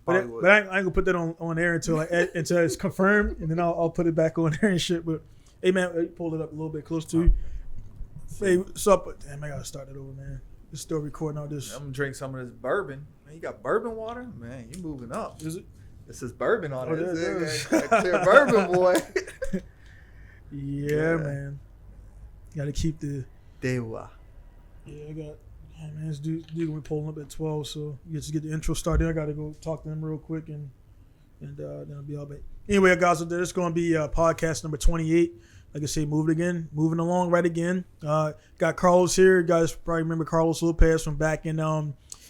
But I ain't gonna put that on air until it's confirmed, and then I'll put it back on there and shit. But hey man, pull it up a little bit close to you. Hey, what's up? Damn, I gotta start it over, man. It's still recording all this. I'm gonna drink some of this bourbon. Man, you got bourbon water? Man, you moving up. Is it? This is bourbon on it. There's Clear bourbon, boy. Yeah, man. Gotta keep the. Dewa. Yeah, I got. Yeah, man, this dude gonna be pulling up at 12, so you get to get the intro started. I gotta go talk to him real quick, and then I'll be all back. Anyway, guys, this is gonna be podcast number 28. Like I say, moving along right again. Got Carlos here. You guys probably remember Carlos Lopez from back in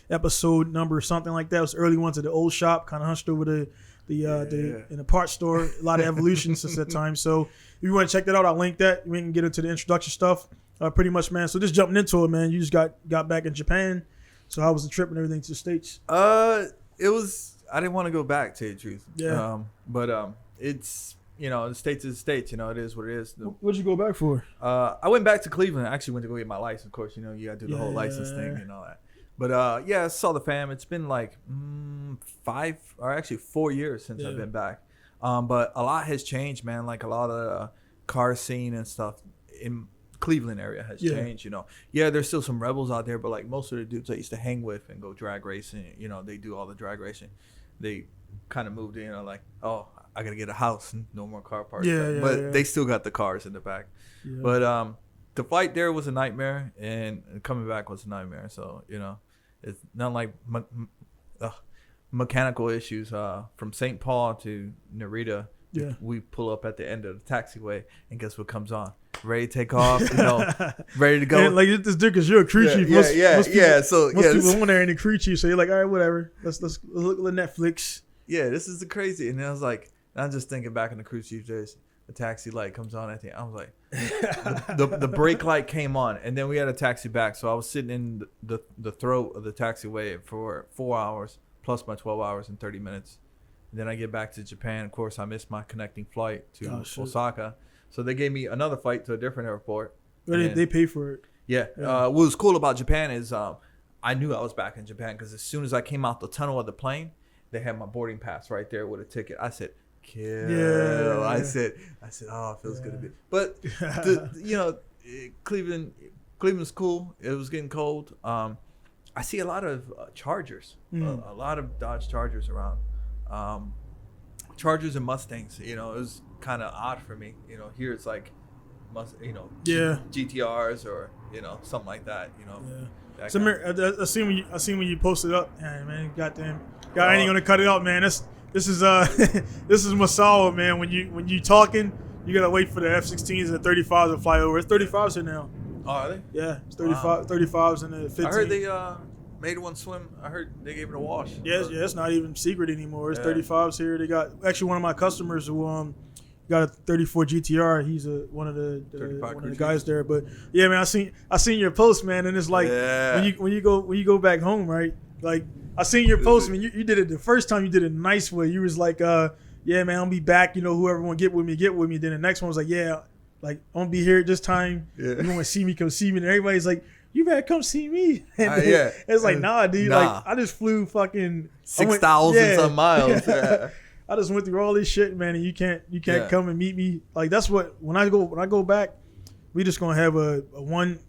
episode number something like that. It was early ones at the old shop, kind of hunched over the in the parts store. A lot of evolution since that time. So if you want to check that out, I'll link that. We can get into the introduction stuff. Pretty much, man. So just jumping into it, man. You just got back in Japan. So how was the trip and everything to the States? It was. I didn't want to go back, to tell you the truth. Yeah. But it's. The States is the States. It is what it is. What'd you go back for? I went back to Cleveland. I actually went to go get my license. Of course, you got to do the whole license thing and all that. But, I saw the fam. It's been like 4 years since I've been back. But a lot has changed, man. Like a lot of the car scene and stuff in Cleveland area has changed, there's still some rebels out there, but like most of the dudes I used to hang with and go drag racing, they do all the drag racing. They kind of moved in, like, oh, I gotta get a house and no more car parks. But they still got the cars in the back. Yeah. But the flight there was a nightmare, and coming back was a nightmare. So it's not like mechanical issues. From St. Paul to Narita, we pull up at the end of the taxiway, and guess what comes on? Ready to take off, ready to go. And like this dude, cause you're a crew chief. Most people want to in the crew chief, so you're like, all right, whatever. Let's look at Netflix. Yeah, this is the crazy. And then I was like, I'm just thinking back in the crew chief days. The taxi light comes on at the end. I was like, the brake light came on, and then we had a taxi back. So I was sitting in the throat of the taxiway for 4 hours plus my 12 hours and 30 minutes. And then I get back to Japan. Of course, I missed my connecting flight to Osaka. So they gave me another flight to a different airport. They pay for it. Yeah. What was cool about Japan is I knew I was back in Japan because as soon as I came out the tunnel of the plane, they had my boarding pass right there with a ticket. I said, kill. Yeah. I said, oh, it feels good to be. But Cleveland's cool. It was getting cold. I see a lot of Chargers, a lot of Dodge Chargers around. Chargers and Mustangs. It was kind of odd for me. Here it's like, GTRs or something like that. Yeah. So I seen when you posted up. Yeah, man, goddamn, I ain't gonna cut it out, man. This is Masao, man. When you talking, you gotta wait for the F-16s and the 35s to fly over. It's 35s here now. Oh, are they? Yeah, it's 35s and the 15. I heard they made one swim. I heard they gave it a wash. Yeah, it's not even secret anymore. It's 35s here. They got actually one of my customers who got a 34 GTR. He's one of the guys there. But yeah, man, I seen your post, man, and it's like when you go back home, right? Like I seen your post, man. You did it the first time. You did it a nice way. You was like, yeah, man, I'll be back. Whoever want to get with me. Then the next one was like, yeah, like I'm gonna be here at this time. Yeah. You want to see me? Come see me. And everybody's like, you better come see me. And it's like, nah, dude. Like I just flew fucking 6,000 some miles. Yeah. I just went through all this shit, man, and you can't come and meet me. Like that's what when I go back, we just gonna have a one.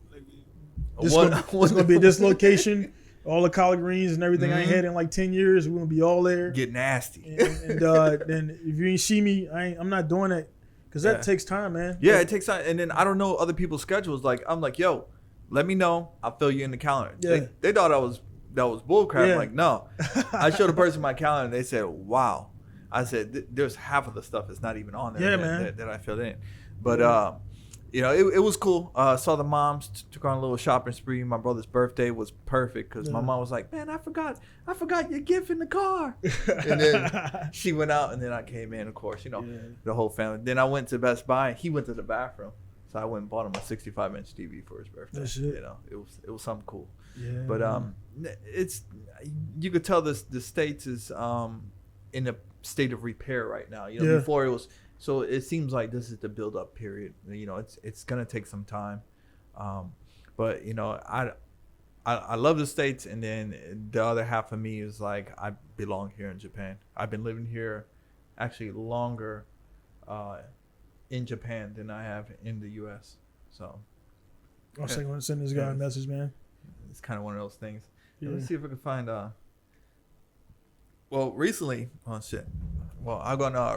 It's gonna be this location. All the collard greens and everything I ain't had in like 10 years, we're gonna be all there. Get nasty. And then if you ain't see me, I'm not doing it because that takes time, man. Yeah, it takes time. And then I don't know other people's schedules. Like I'm like, yo, let me know. I'll fill you in the calendar. Yeah. They thought that was bullcrap. Yeah. Like no, I showed a person my calendar. And they said, wow. I said, there's half of the stuff that's not even on there that I filled in. But it was cool. Saw the moms, took her on a little shopping spree. My brother's birthday was perfect because my mom was like, man, I forgot your gift in the car. And then she went out, and then I came in, of course, the whole family. Then I went to Best Buy, and he went to the bathroom. So I went and bought him a 65-inch TV for his birthday. That's it. It was something cool. Yeah. But you could tell the States is in a state of repair right now. Before it was. So it seems like this is the build-up period. It's gonna take some time, but I love the States, and then the other half of me is like, I belong here in Japan. I've been living here actually longer in Japan than I have in the U.S. So I was going to send this guy a message, man. It's kind of one of those things. Yeah. Let's see if I can find. Well, recently,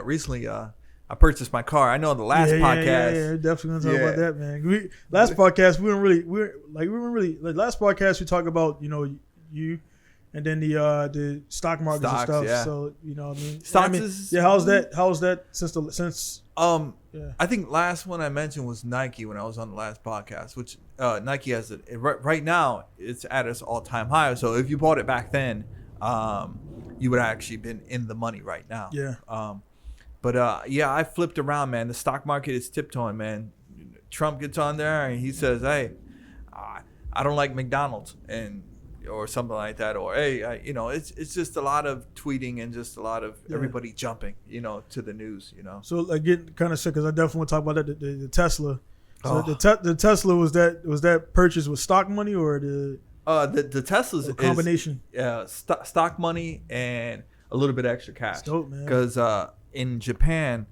recently, I purchased my car. I know the last podcast. Yeah, definitely gonna talk about that, man. Last podcast, last podcast we talked about, you, and then the stock markets and stuff. Yeah. So what I mean. Stocks how's that since? I think last one I mentioned was Nike when I was on the last podcast, which Nike has it right now. It's at its all-time high. So if you bought it back then, you would have actually been in the money right now. Yeah. But I flipped around, man. The stock market is tiptoeing, man. Trump gets on there and he says, "Hey, I don't like McDonald's," or something like that, or "Hey, it's just a lot of tweeting and just a lot of everybody jumping, to the news, So I get kind of sick because I definitely want to talk about that. The Tesla. So the Tesla was that purchase with stock money or the Tesla's a combination? Stock money and a little bit extra cash. That's dope, man. Because in Japan,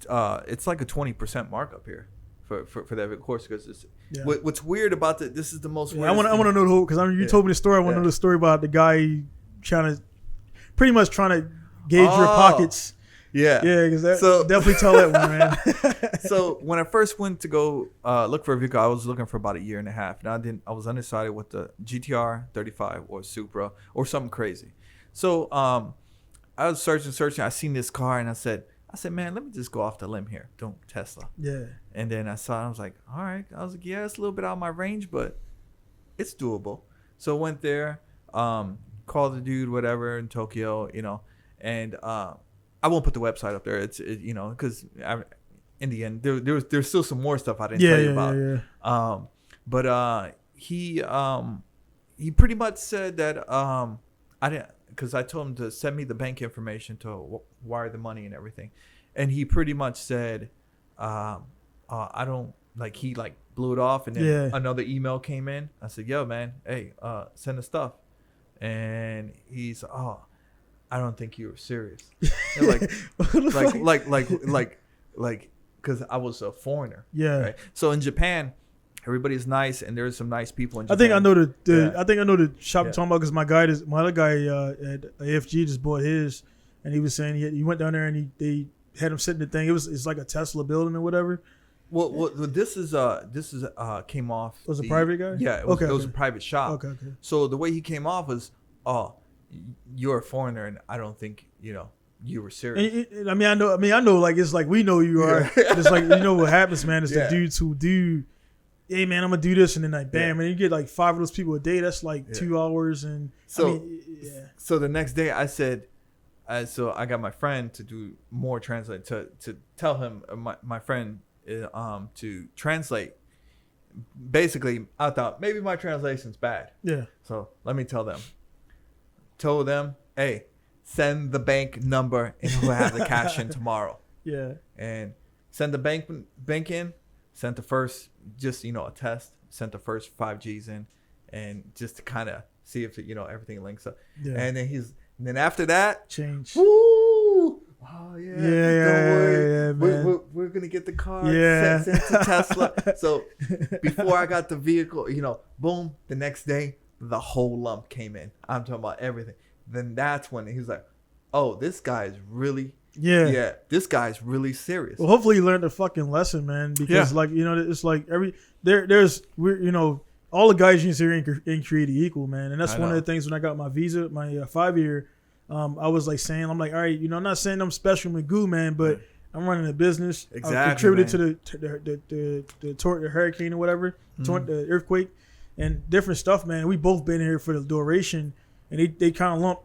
it's like a 20% markup here for that course. Because what's weird about this is the most. I want to know the whole, because you told me the story. I want to know the story about the guy trying to gauge your pockets. Yeah, because definitely tell that one, man. So when I first went to go look for a vehicle, I was looking for about a year and a half. And I was undecided with the GTR 35 or Supra or something crazy. So I was searching. I seen this car and I said, man, let me just go off the limb here. Don't Tesla. Yeah. And then I saw it. I was like, all right. I was like, yeah, it's a little bit out of my range, but it's doable. So I went there, called the dude, whatever, in Tokyo, and I won't put the website up there. It's because in the end there's still some more stuff I didn't tell you about. Yeah. But he pretty much said that I didn't, because I told him to send me the bank information to wire the money and everything, and he pretty much said, I don't like. He blew it off, and then another email came in. I said, yo, man, hey, send the stuff, and he's I don't think you were serious. Because I was a foreigner. Yeah. Right? So in Japan, everybody's nice, and there's some nice people in Japan. I think I know the shop you're talking about, because my other guy at AFG just bought his, and he was saying he went down there and they had him sit in the thing. It's like a Tesla building or whatever. Well, this came off. Was a private guy? Yeah, it was a private shop. Okay. So the way he came off was, you're a foreigner, and I don't think you were serious. And I know. Like, it's like we know you are. It's like, what happens, man. Is the dudes who do, hey man, I'm gonna do this, and then bam, and you get 5 of those people a day. That's 2 hours, and so So the next day, I said, so I got my friend to do more translate to tell him my friend to translate. Basically, I thought maybe my translation's bad. Yeah. So let me tell them. Told them, hey, send the bank number and we'll have the cash in tomorrow. Yeah. And send the bank in. Sent the first, just a test. Sent the first 5 G's in, and just to kind of see if everything links up. Yeah. And then after that, change. Woo! Oh yeah. Don't worry. Man. We're gonna get the car sent to Tesla. So before I got the vehicle, boom, the next day the whole lump came in. I'm talking about everything. Then that's when he was like, oh, this guy is really this guy's really serious. Well, hopefully you learned a fucking lesson, man, because it's like all the guys you see here ain't created equal, man. And that's one of the things when I got my visa, my 5-year, I was saying, I'm like, all right, I'm not saying I'm special Magoo, man, but I'm running a business. Exactly, I contributed to the hurricane or whatever, the earthquake, and different stuff, man. We both been here for the duration, and they kind of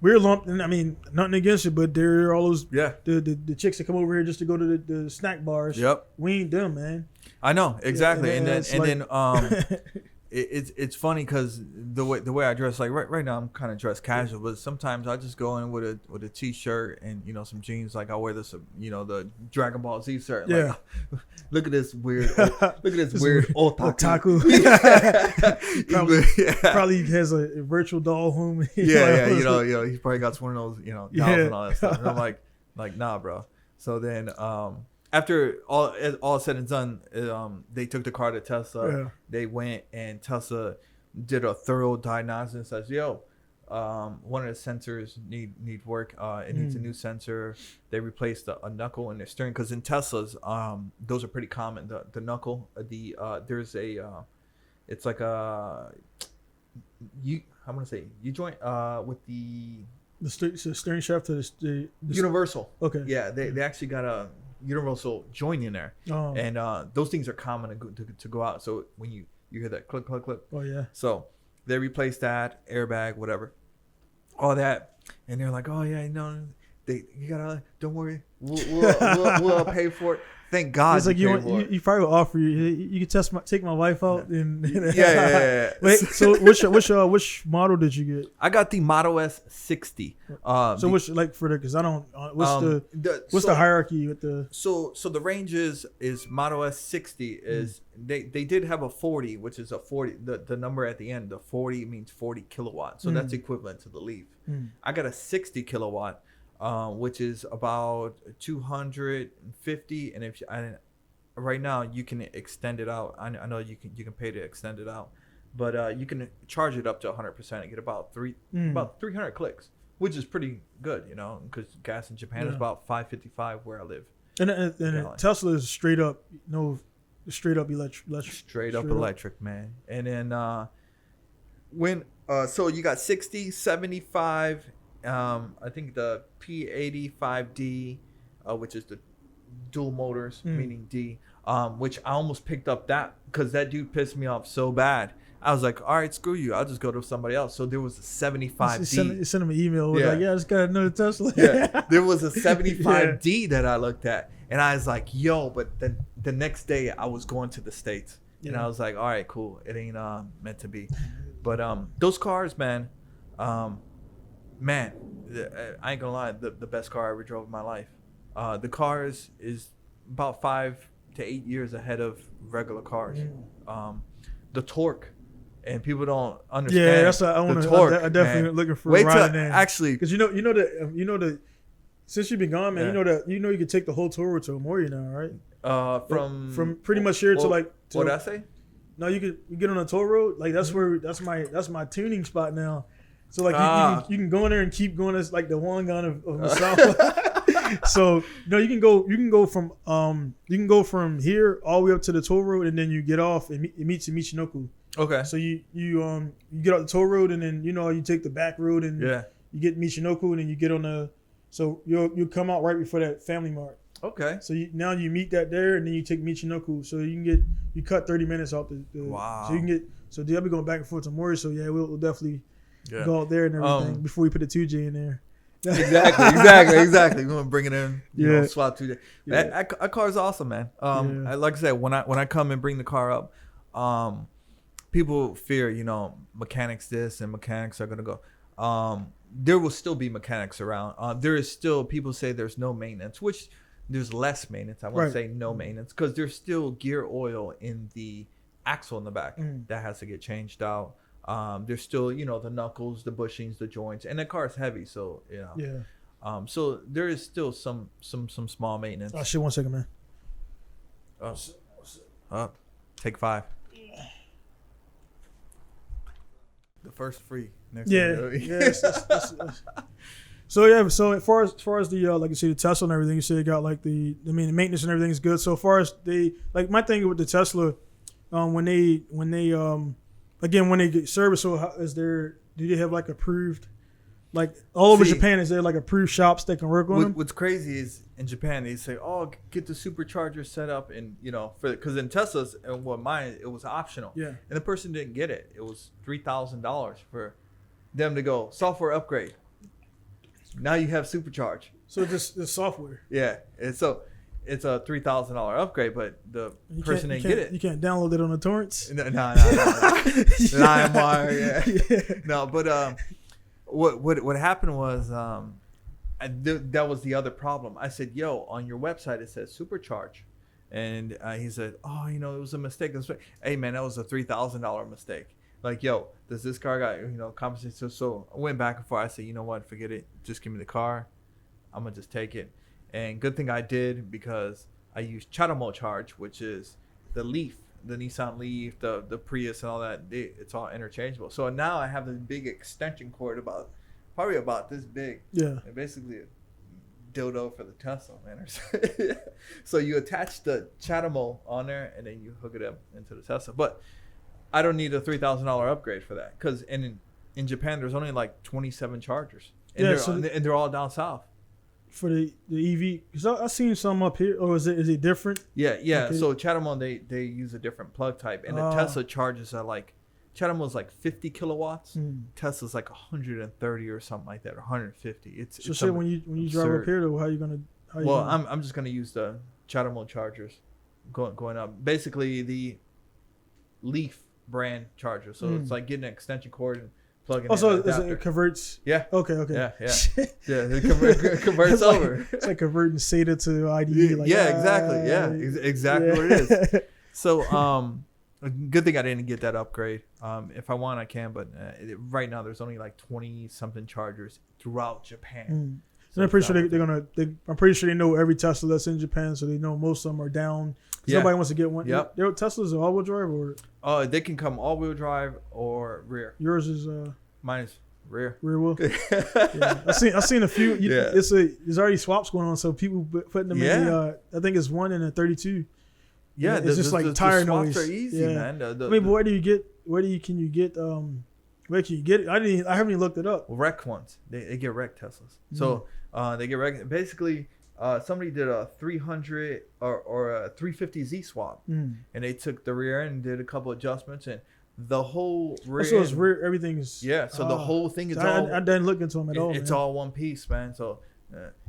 we're lumped, and I mean, nothing against it, but there are all those the chicks that come over here just to go to the snack bars. Yep. We ain't them, man. I know, exactly. And then it's funny because the way I dress, like right now I'm kind of dressed casual, but sometimes I just go in with a t-shirt and some jeans. Like I wear this the Dragon Ball Z shirt. Yeah. Like, look at this weird weird otaku. Probably has a virtual doll home. Yeah. He's probably got one of those dolls and all that stuff. And I'm like nah, bro. So then after all said and done, they took the car to Tesla. Yeah. They went and Tesla did a thorough diagnosis. Says, "Yo, one of the sensors need work. It needs a new sensor." They replaced a knuckle in their steering because in Teslas, those are pretty common. The knuckle, there's a, it's like a I'm gonna say U joint with the steering shaft to the universal. Okay. Yeah, they actually got a universal joint in there, and those things are common to go out. So when you hear that click click click, oh yeah, so they replaced that airbag, whatever, all that, and they're like, oh yeah, you gotta, don't worry, we'll pay for it. Thank God. It's like you probably will offer you can take my wife out and yeah. Wait, so which model did you get? I got the Model S 60. So which for the because I don't what's the hierarchy with the so the range is Model S 60 is they did have a 40, which is a 40, the number at the end, the 40 means 40 kilowatts, so that's equivalent to the Leaf. I got a 60 kilowatt, which is about 250, and right now you can extend it out. I know you can pay to extend it out, but you can charge it up to 100% and get about 300 clicks, which is pretty good, because gas in Japan is about $5.55 where I live. And Tesla is straight up electric. Straight up electric, man. And then when so you got 60, 75. I think the P85D, which is the dual motors, meaning D, which I almost picked up that because that dude pissed me off so bad. I was like, all right, screw you. I'll just go to somebody else. So there was a 75D. Send him an email. Like, I just got another Tesla. Yeah, there was a 75D that I looked at. And I was like, yo, but then the next day I was going to the States. And I was like, all right, cool. It ain't meant to be. But those cars, man, I ain't gonna lie, the best car I ever drove in my life. The car is about 5 to 8 years ahead of regular cars. The torque, and people don't understand. Yeah, that's what I want to. I definitely looking for a ride in. Actually, because you know the since you've been gone, man, you can take the whole tour to Amoria now, right? From pretty much here to like. What did I say? No, you get on a toll road. Like that's my tuning spot now. So like you can go in there and keep going as like the one gun of Masao. So you can go from here all the way up to the toll road, and then you get off and it meets in Michinoku. Okay. So you get off the toll road, and then you take the back road, and you get Michinoku, and then you get on the. So you'll come out right before that Family Mart. Okay. So now you meet that there, and then you take Michinoku. So you cut 30 minutes off the. Wow. So you can get. So I'll be going back and forth to Mori. So we'll definitely. Go out there and everything before we put the 2J in there. Exactly. We're gonna bring it in. Swap 2J. Yeah. That car is awesome, man. Like I said, when I come and bring the car up, people fear, mechanics this and mechanics are gonna go. There will still be mechanics around. There is still people say there's no maintenance, which there's less maintenance. I won't say no maintenance because there's still gear oil in the axle in the back that has to get changed out. There's still, the knuckles, the bushings, the joints, and the car is heavy, so so there is still some small maintenance. Oh shit! 1 second, man. Take 5. The first free. Next So as far as the like you say the Tesla and everything, you say it got like the maintenance and everything is good. So far as my thing with the Tesla, when they get service, so do they have like approved, like all over Japan, is there like approved shops that can work on them? What's crazy is in Japan they say, oh, get the supercharger set up, and because in Teslas and mine it was optional, and the person didn't get it. It was $3,000 for them to go software upgrade. Now you have supercharge. So just the software. Yeah, and so it's a $3,000 upgrade, but the person didn't get it. You can't download it on the torrents. No. LimeWire, yeah. No, but what happened was that was the other problem. I said, "Yo, on your website it says supercharge," and he said, "Oh, it was a mistake." Hey, man, that was a $3,000 mistake. Like, yo, does this car got compensation? So I went back and forth. I said, you know what? Forget it. Just give me the car. I'm gonna just take it. And good thing I did, because I used Charge, which is the Leaf, the Nissan Leaf, the Prius, and all that. It's all interchangeable. So now I have this big extension cord probably about this big. Yeah. And basically a dildo for the Tesla, man. So you attach the Chatamo on there, and then you hook it up into the Tesla. But I don't need a $3,000 upgrade for that, because in Japan there's only like 27 chargers, and they're all down south. For the EV, because I seen some up here. Or is it different? Yeah. Okay. So Chatamo, they use a different plug type, and the Tesla charges are like, Chatamo's like 50 kilowatts. Tesla's like 130 or something like that, or 150. It's when you drive up here, though, how you gonna? I'm just gonna use the Chatamo chargers, going up. Basically the Leaf brand charger. So it's like getting an extension cord and plugging in. So it converts. Yeah. Okay. Yeah. It converts over. It's like converting SATA to IDE. Like, exactly. Yeah, exactly what it is. So, good thing I didn't get that upgrade. If I want, I can, but right now there's only like 20 something chargers throughout Japan. So I'm pretty sure I'm pretty sure they know every Tesla that's in Japan, so they know most of them are down. Nobody wants to get one. Yep. Their Teslas are all-wheel drive, or they can come all-wheel drive or rear. Yours is mine is rear wheel. Yeah. I seen a few. There's already swaps going on, so people putting them in the I think it's 1 and a 32. Yeah, it's just like tire noise. Swaps are easy, man. But where can you get it? I haven't even looked it up. Well, wrecked ones. They get wrecked Teslas. So they get wrecked. Basically, somebody did a 300 or a 350Z swap, and they took the rear end and did a couple adjustments, and the whole rear. So it's rear. Everything's. Yeah. So the whole thing is all. I didn't look into them at all. It's all one piece, man. So.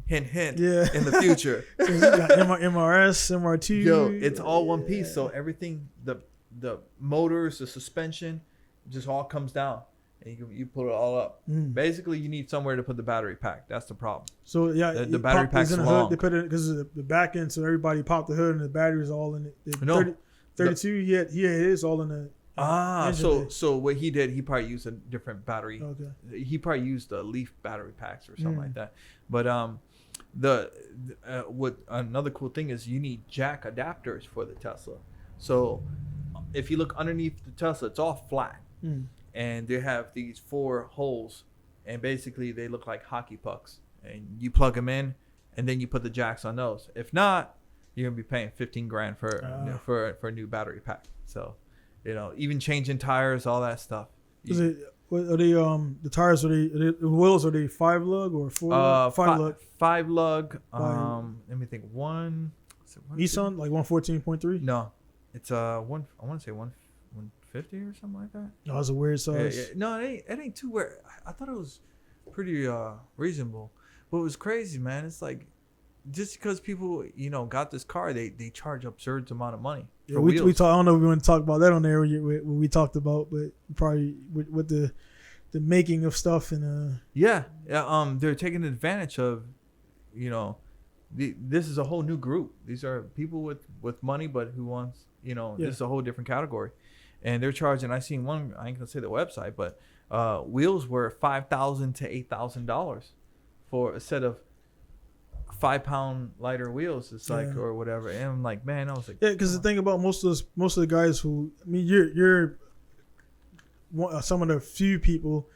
Hint. Yeah. In the future. So you got MRS, MR2. Yo, it's all one piece. So everything, the motors, the suspension, just all comes down, and you put it all up. Basically, you need somewhere to put the battery pack. That's the problem. So the battery pack's in long. They put it because of the back end, so everybody popped the hood and the battery's all in it. 32, he had his all in the. So what he did, he probably used a different battery. Okay. He probably used the Leaf battery packs or something like that. But what another cool thing is, you need jack adapters for the Tesla. So if you look underneath the Tesla, it's all flat, and they have these 4 holes, and basically they look like hockey pucks, and you plug them in, and then you put the jacks on those. If not, you're gonna be paying $15,000 for a new battery pack. So. Even changing tires, all that stuff. Are they the tires? The wheels? Are they 5 lug or 4? 5 lug. 5 lug. Let me think. Nissan, like 114.3. No, it's one. I want to say 150 or something like that. Oh, that's a weird size. Yeah. No, it ain't too weird. I thought it was pretty reasonable. What was crazy, man? It's like, just because people, got this car, they charge absurd amount of money. Yeah, we talk. I don't know if we want to talk about that on there when we talked about, but probably with the making of stuff and they're taking advantage of, this is a whole new group. These are people with money, but who wants, this is a whole different category, and they're charging. I seen one. I ain't gonna say the website, but wheels were $5,000 to $8,000 for a set of 5-pound lighter wheels. It's like, or whatever. And I'm like, man, I was like, because the thing about most of the guys who, you're some of the few people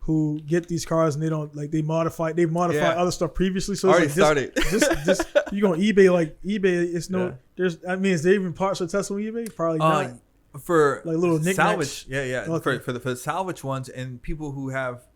who get these cars and they don't they've modified other stuff previously. So already it's started. Just you go on eBay, it's no there's. I mean, is there even parts of Tesla on eBay? Probably not. For like little salvage, Okay. For the salvage ones, and people who have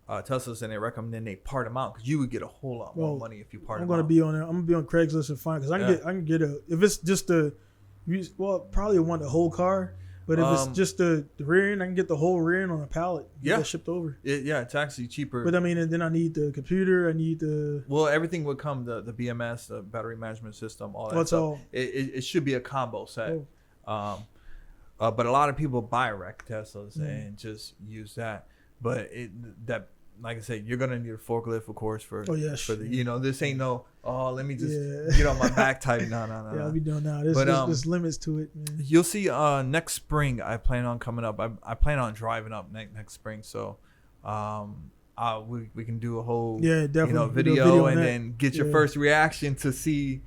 Teslas and they recommend they part them out, because you would get a whole lot more money if you part them out. I'm gonna be on Craigslist and find, because I can get if it's just probably want the whole car. But if it's just the rear end, I can get the whole rear end on a pallet. Get that shipped over. It's actually cheaper. But I mean, and then I need the computer. I need the. Well, everything would come the BMS, the battery management system, all that What's stuff. all? It should be a combo set. But a lot of people buy wreck Teslas and just use that. But like I said, you're gonna need a forklift, of course, for the this ain't no let me just get on my back type. No. Yeah, I'll be doing now. There's limits to it, man. You'll see next spring I plan on coming up. I plan on driving up next spring, so we can do a whole video and then get your first reaction to see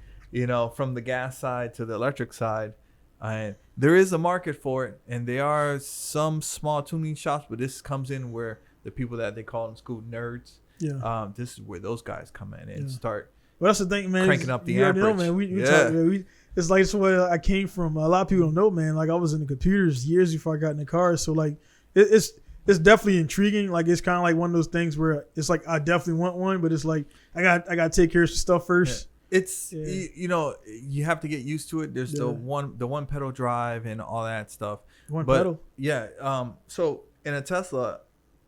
from the gas side to the electric side. And there is a market for it, and there are some small tuning shops, but this comes in where the people that they call in school nerds. Yeah. This is where those guys come in and start. Well, that's the thing, man. Cranking up the amperage. Man. We talk, it's like where I came from. A lot of people don't know, man. Like I was in the computers years before I got in the car, so like it's definitely intriguing. Like it's kind of like one of those things where it's like I definitely want one, but it's like I got to take care of some stuff first. Yeah. It's you have to get used to it. There's the one pedal drive and all that stuff. One pedal. Yeah. So in a Tesla,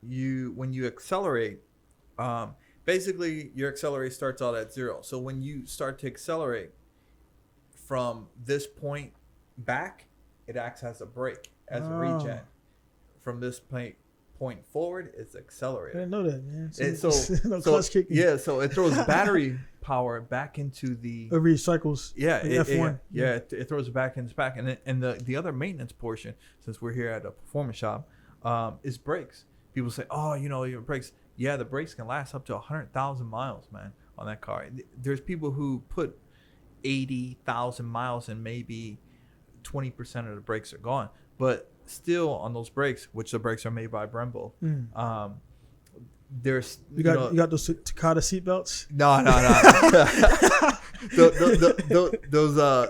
when you accelerate, basically your accelerate starts out at 0. So when you start to accelerate from this point back, it acts as a brake, as a regen. From this point forward, it's accelerated. I didn't know that, man. Clutch kicking. Yeah, so it throws battery power back into the. It recycles. Yeah, F1. It throws it back into back, and the other maintenance portion, since we're here at a performance shop, is brakes. People say, your brakes. Yeah, the brakes can last up to 100,000 miles, man, on that car. There's people who put 80,000 miles and maybe 20% of the brakes are gone, but still on those brakes, which the brakes are made by Brembo. There's you got those Takata seatbelts. No.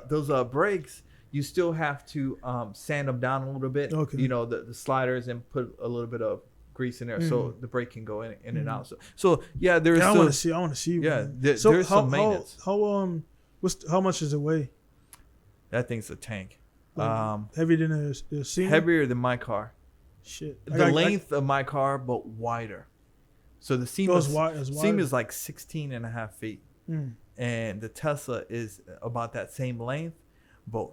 Those brakes, you still have to sand them down a little bit. Okay. The sliders, and put a little bit of grease in there so the brake can go in and out. So yeah, there's. I want to see. Yeah, there's some maintenance. How much does it weigh? That thing's a tank. Heavier than a Cena? Heavier than my car. Shit. The length of my car, but wider. So the Cena is like 16 and a half feet. And the Tesla is about that same length, but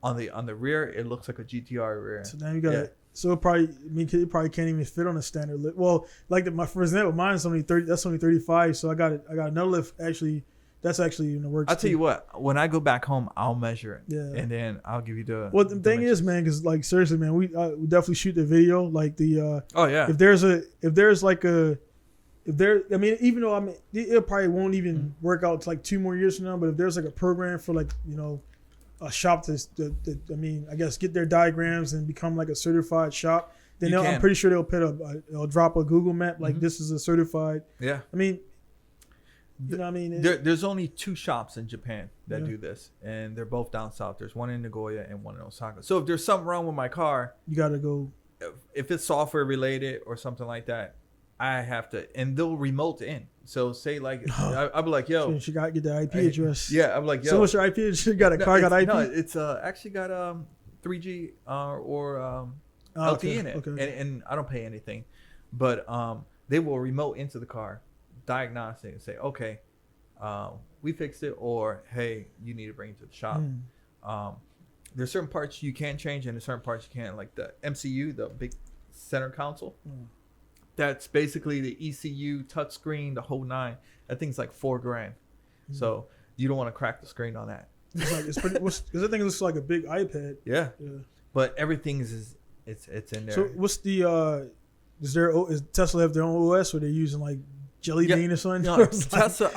on the rear, it looks like a GTR rear. So now you got it. So it probably can't even fit on a standard lift. Well, like for example, mine's only 30. That's only 35. So I got another lift actually. That's actually in the works. I'll tell you what. When I go back home, I'll measure it. Yeah. And then I'll give you the. Well, the thing is, man, because like seriously, man, we definitely shoot the video. Like the. Oh yeah. If even though it probably won't even work out to like 2 more years from now. But if there's like a program for like a shop to I guess get their diagrams and become like a certified shop, then I'm pretty sure they'll drop a Google map like this is a certified. Yeah. I mean. You know what I mean? There's only 2 shops in Japan that do this, and they're both down south. There's one in Nagoya and one in Osaka. So if there's something wrong with my car, you got to go. If it's software related or something like that, I have to, and they'll remote in. So say like, I'll be like, yo. You got to get the IP address. Yeah, I'm like, yo. So what's your IP address? You got a car, got IP? No, it's actually got 3G or LTE in it. Okay. And I don't pay anything. But they will remote into the car, diagnostic, and say, okay, we fixed it, or hey, you need to bring it to the shop. There's certain parts you can change, and there's certain parts you can't, like the MCU, the big center console. That's basically the ECU touchscreen, the whole 9. That thing's like $4,000. So you don't want to crack the screen on that. It's pretty. Because that thing looks like a big iPad. Yeah. But everything it's in there. So what's the does Tesla have their own OS, or they're using like Jelly Bean or something? No, Tesla,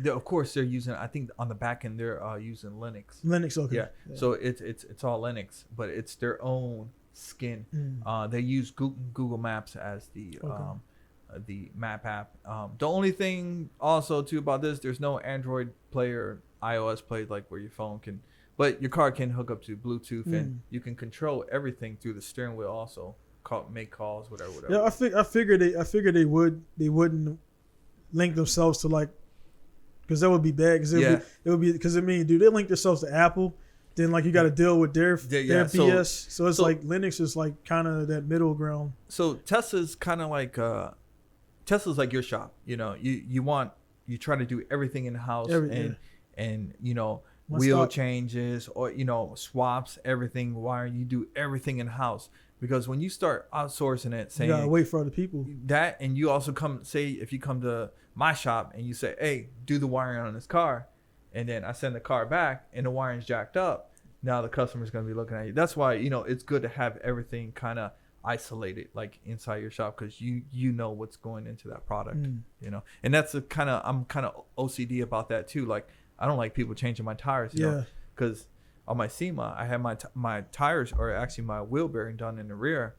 of course they're using. I think on the back end they're using Linux. Linux, okay. Yeah. So it's all Linux, but it's their own skin. They use Google Maps as the map app. The only thing also too about this, there's no Android Play or iOS Play like where your phone can, but your car can hook up to Bluetooth and you can control everything through the steering wheel also. Make calls, whatever. Yeah, I figured they wouldn't link themselves to like, because that would be bad. Because it would be because dude, they link themselves to Apple, then like you got to deal with their BS. So it's so like Linux is like kind of that middle ground. So Tesla's kind of like Tesla's like your shop. You know, you try to do everything in house and you know, wheel changes or you know, swaps, everything, wiring. You do everything in house. Because when you start outsourcing it, saying you gotta wait for other people. That, and you also if you come to my shop and you say, hey, do the wiring on this car, and then I send the car back and the wiring's jacked up, now the customer's gonna be looking at you. That's why, you know, it's good to have everything kind of isolated, like inside your shop, because you know what's going into that product, you know. And that's I'm kind of OCD about that too. Like I don't like people changing my tires, you know, because on my SEMA, I had my tires, or actually my wheel bearing done in the rear,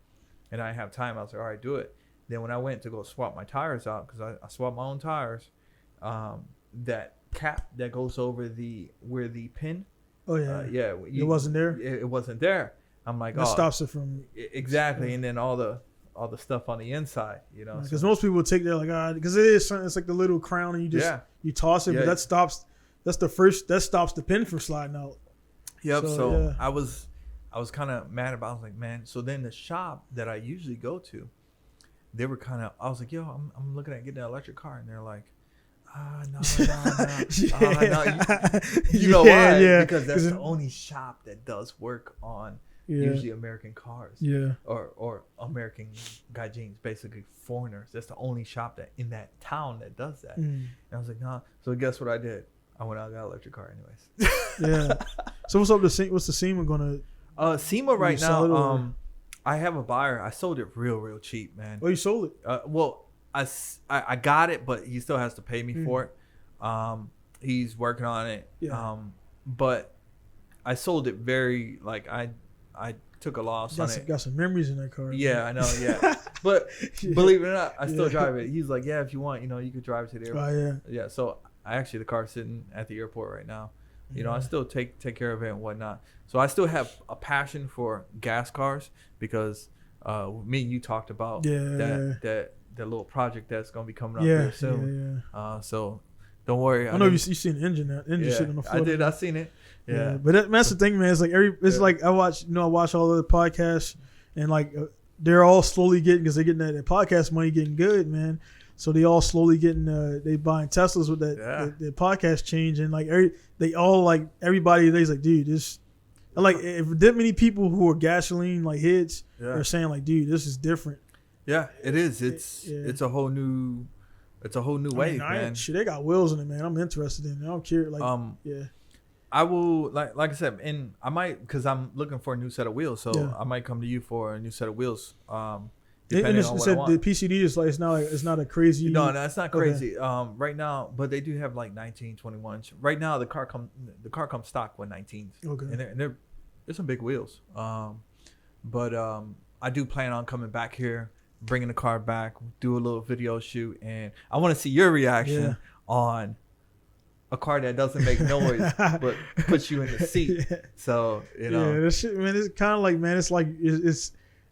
and I have time. I was like, all right, do it. Then when I went to go swap my tires out, because I swapped my own tires, that cap that goes over where the pin. Oh yeah, it wasn't there. It wasn't there. I'm like, that stops it from exactly, and then all the stuff on the inside, you know. Because most people take that like because it is something. It's like the little crown, and you just you toss it, but that stops. That's that stops the pin from sliding out. Yep. So I was kind of mad about it. I was like, man. So then the shop that I usually go to, they were kind of. I was like, yo, I'm looking at getting an electric car, and they're like, no. You know why? Yeah. Because that's the only shop that does work on usually American cars. Yeah. Or American gaijins, basically foreigners. That's the only shop that in that town that does that. And I was like, nah. So guess what I did? I went out and got an electric car anyways. Yeah. So what's up? What's the SEMA gonna? SEMA right now. I have a buyer. I sold it real cheap, man. Oh, you sold it? Well, I got it, but he still has to pay me for it. He's working on it. Yeah. But I sold it very like I took a loss on it. Got some memories in that car. Yeah, I know. Yeah. But believe it or not, I still drive it. He's like, yeah, if you want, you know, you could drive it to the airport. Oh yeah. Yeah. So. The car's sitting at the airport right now. You know, I still take care of it and whatnot. So I still have a passion for gas cars because me and you talked about that little project that's gonna be coming up here soon. So don't worry. I know you seen the engine shit on the floor. I did. I seen it. Yeah. But that's the thing, man. It's like like I watch all the podcasts and like they're all slowly getting because they're getting that podcast money getting good, man. So they all slowly getting they buying Teslas with that the podcast change and like everybody they's like, dude, this like if that many people who are gasoline like hits are saying like, dude, this is different. Yeah, it is. It's a whole new wave, man. Shit, they got wheels in it, man. I'm interested in it. I don't care. Like I will like I said, and I might because I'm looking for a new set of wheels, so I might come to you for a new set of wheels. And it's said the PCD is like it's not a crazy. No, it's not crazy. Okay. Right now, but they do have like 19, 21. Right now, the car comes stock with 19s. Okay, and they're some big wheels. But I do plan on coming back here, bringing the car back, do a little video shoot, and I want to see your reaction on a car that doesn't make noise but puts you in the seat. So you know, that shit, man. It's kind of like, man.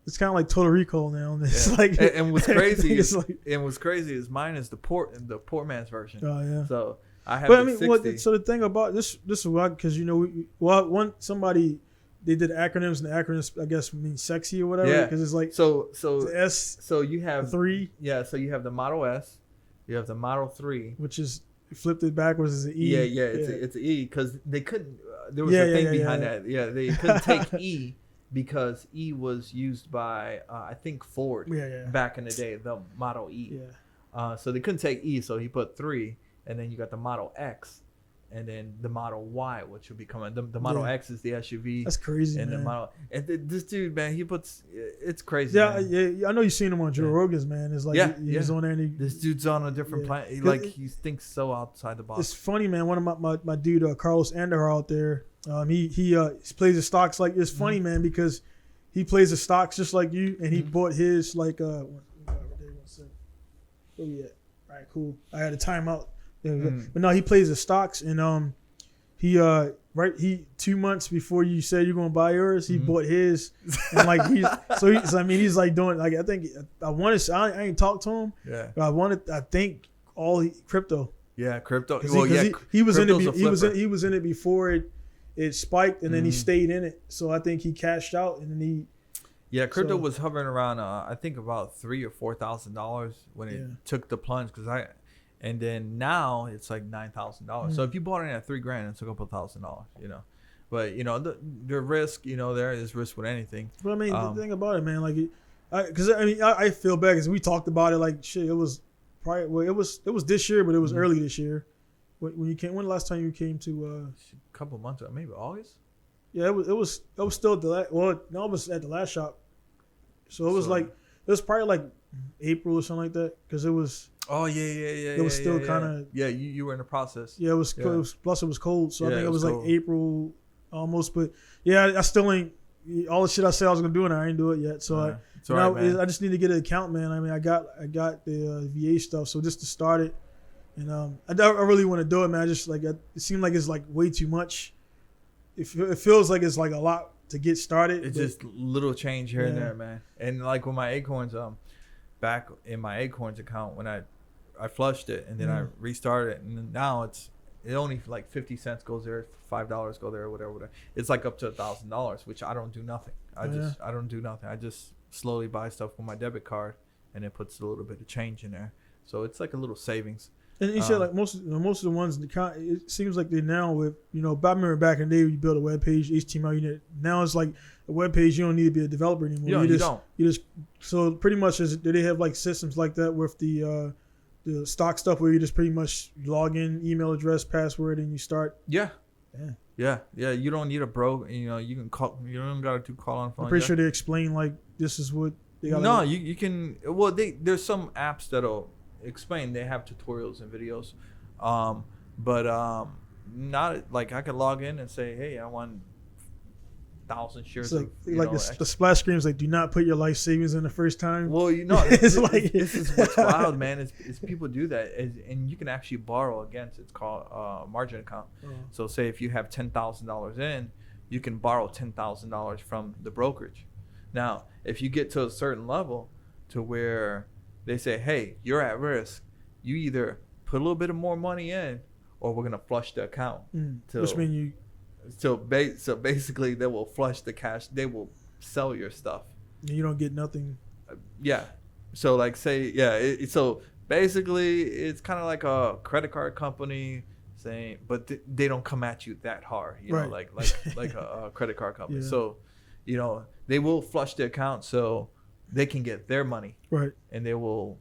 It's kind of like Total Recall now. It's like and what's crazy is mine is the poor man's version. Oh yeah. So I have. But I mean, so the thing about this is why, because you know somebody they did acronyms and the acronyms I guess mean sexy or whatever. Yeah. Because it's like so the S. So you have 3. Yeah. So you have the Model S, you have the Model 3, which is flipped it backwards as an E. Yeah. It's an E because they couldn't. There was a thing behind that. Yeah. They couldn't take E. Because E was used by I think Ford back in the day, the Model E. Yeah. So they couldn't take E, so he put 3, and then you got the Model X, and then the Model Y, which would be coming. The Model X is the SUV. That's crazy, and man. The Model this dude, man, it's crazy. Yeah, man. I know you've seen him on Joe Rogan's, man. It's like he's on there. And this dude's on a different planet. He thinks so outside the box. It's funny, man. One of my dude, Carlos Andahar out there. He plays the stocks like it's funny, man, because he plays the stocks just like you, and he bought his like oh yeah, all right, cool. I had a timeout, but no, he plays the stocks, and he 2 months before you said you're gonna buy yours, he bought his, and like he's like doing like I ain't talked to him, but I think all crypto. Yeah, crypto. He was in it. He was in it before it. it spiked and then he stayed in it. So I think he cashed out and then he. Yeah, crypto was hovering around I think about $3,000 or $4,000 when it took the plunge and then now it's like $9,000. So if you bought it at $3,000, it took up $1,000. You know, but you know the risk. You know, there is risk with anything. But I mean, the thing about it, man, like, because I feel bad because we talked about it like shit. It was probably it was this year, but it was early this year. When you came, when the last time you came to? A couple months ago, maybe August. Yeah, it was still at the last. Well, no, it was at the last shop. So it was like it was probably like April or something like that because it was. Oh yeah. It was still kind of. Yeah, you were in the process. Yeah, it was. Yeah. It was plus it was cold, so I think it was cold. like April almost. But yeah, I still ain't all the shit I said I was gonna do, and I ain't do it yet. So I just need to get an account, man. I mean, I got the VA stuff, so just to start it, and I really want to do it, man. I just like it seemed like it's like way too much. It feels like it's like a lot to get started. It's just little change here and there, man. And like with my Acorns, back in my Acorns account when I flushed it and then I restarted it, and now it only like 50 cents goes there, $5 go there, whatever. It's like up to $1,000, which I don't do nothing. I don't do nothing. I just slowly buy stuff with my debit card, and it puts a little bit of change in there. So it's like a little savings. And you said like most of the ones in the account, it seems like they now with I remember back in the day you built a web page, HTML unit. Now it's like a web page, you don't need to be a developer anymore. You don't. So pretty much do they have like systems like that with the stock stuff where you just pretty much log in, email address, password, and you start? Yeah. You don't need a bro. You can call. You don't got to call on phone. I'm pretty sure they explain like this is what they got. No, you can. Well, there's some apps that'll explain. They have tutorials and videos, but not like I could log in and say, hey, I want 1,000 shares. It's like the splash screen is like, do not put your life savings in the first time. Well, this is what's wild, man. Is people do that, and you can actually borrow against. It's called margin account. So say if you have $10,000 in, you can borrow $10,000 from the brokerage. Now, if you get to a certain level to where they say, hey, you're at risk, you either put a little bit of more money in, or we're gonna flush the account. Which means you. So basically, they will flush the cash. They will sell your stuff. You don't get nothing. Yeah. So like say so basically, it's kind of like a credit card company saying, but they don't come at you that hard. You know, like a credit card company. Yeah. So, they will flush the account so they can get their money. Right. And they will,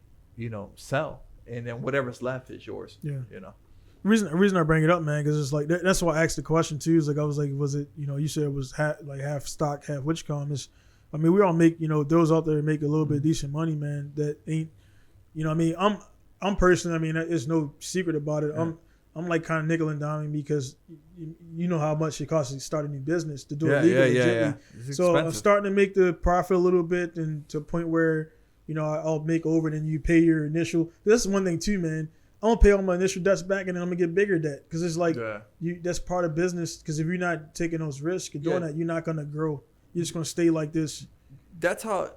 sell, and then whatever's left is yours. Yeah. The reason I bring it up, man, because it's like that's why I asked the question too. Is like I was like, was it you said it was half stock, half Witchcom. I mean, we all make those out there make a little bit of decent money, man. That ain't I mean, I'm personally, I mean, there's no secret about it. Yeah. I'm like kind of nickel and diming because you know how much it costs to start a new business to do it legally. Yeah. So I'm starting to make the profit a little bit, and to a point where I'll make over, and then you pay your initial. That's one thing too, man. I'm gonna pay all my initial debts back, and then I'm gonna get bigger debt because it's like that's part of business. Because if you're not taking those risks and doing that, you're not gonna grow. You're just gonna stay like this. That's how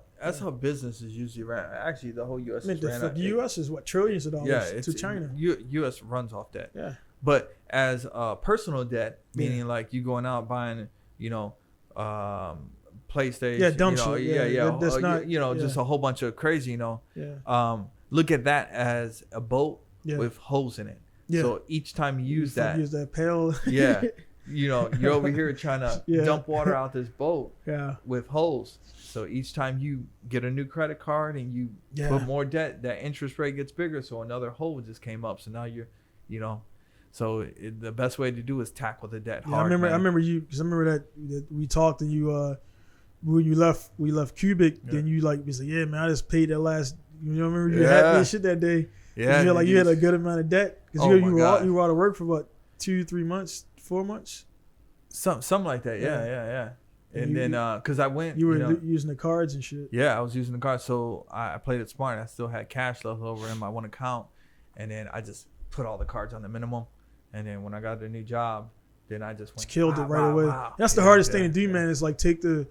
business is usually ran. Actually, the whole U.S. The U.S. is what, trillions of dollars to China. U.S. runs off that. Yeah. But as personal debt, meaning like you going out buying, PlayStation. Yeah, dumb shit. That's not, just a whole bunch of crazy. Look at that as a boat. Yeah. With holes in it. Yeah. So each time you use that pail. Yeah. You're over here trying to dump water out this boat with holes. So each time you get a new credit card and you put more debt, that interest rate gets bigger. So another hole just came up. So now you're, so the best way to do is tackle the debt hard. I remember you, because I remember that we talked, and you, when we left Cubic, then you was like, yeah, man, I just paid that last, remember you had that shit that day. Yeah, you had a good amount of debt because you were out of work for what, 2-3 months, 4 months, something like that. Yeah. And then because I went, you were using the cards and shit. Yeah, I was using the cards, so I played it smart. I still had cash left over in my one account, and then I just put all the cards on the minimum. And then when I got the new job, then I just killed it right away. That's the hardest thing to do, man. Is like take the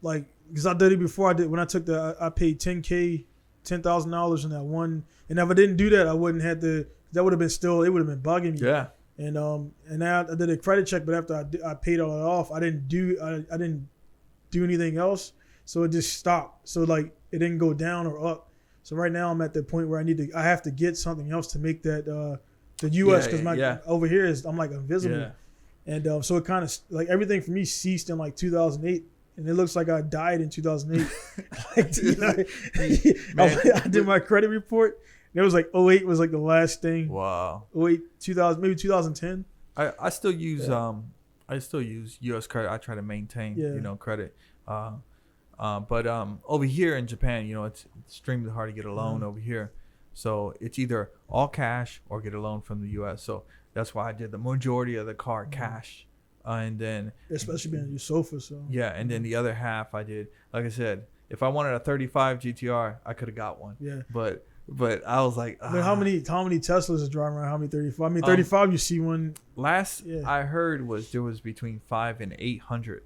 like, because I did it before. When I took I paid $10,000 in that one, and if I didn't do that, I wouldn't have to. That would have been it would have been bugging me. Yeah. And now I did a credit check, but after I paid all that off, I didn't do anything else, so it just stopped. So like it didn't go down or up. So right now I'm at the point where I have to get something else to make that the U.S. because over here I'm like invisible. Yeah. And so it kind of like everything for me ceased in like 2008, and it looks like I died in 2008. I did my credit report. And it was like 08 was like the last thing. Wow. 08, 2000, maybe 2010. I still use U.S. credit. I try to maintain credit. But over here in Japan, it's extremely hard to get a loan over here. So it's either all cash or get a loan from the U.S. So that's why I did the majority of the car cash. And then especially being on your sofa. So yeah, and then the other half I did, like I said, if I wanted a 35 GTR, I could have got one. Yeah. But I was like, but how many Teslas is driving around? How many 35? I mean, 35 you see one. I heard there was between 500 and 800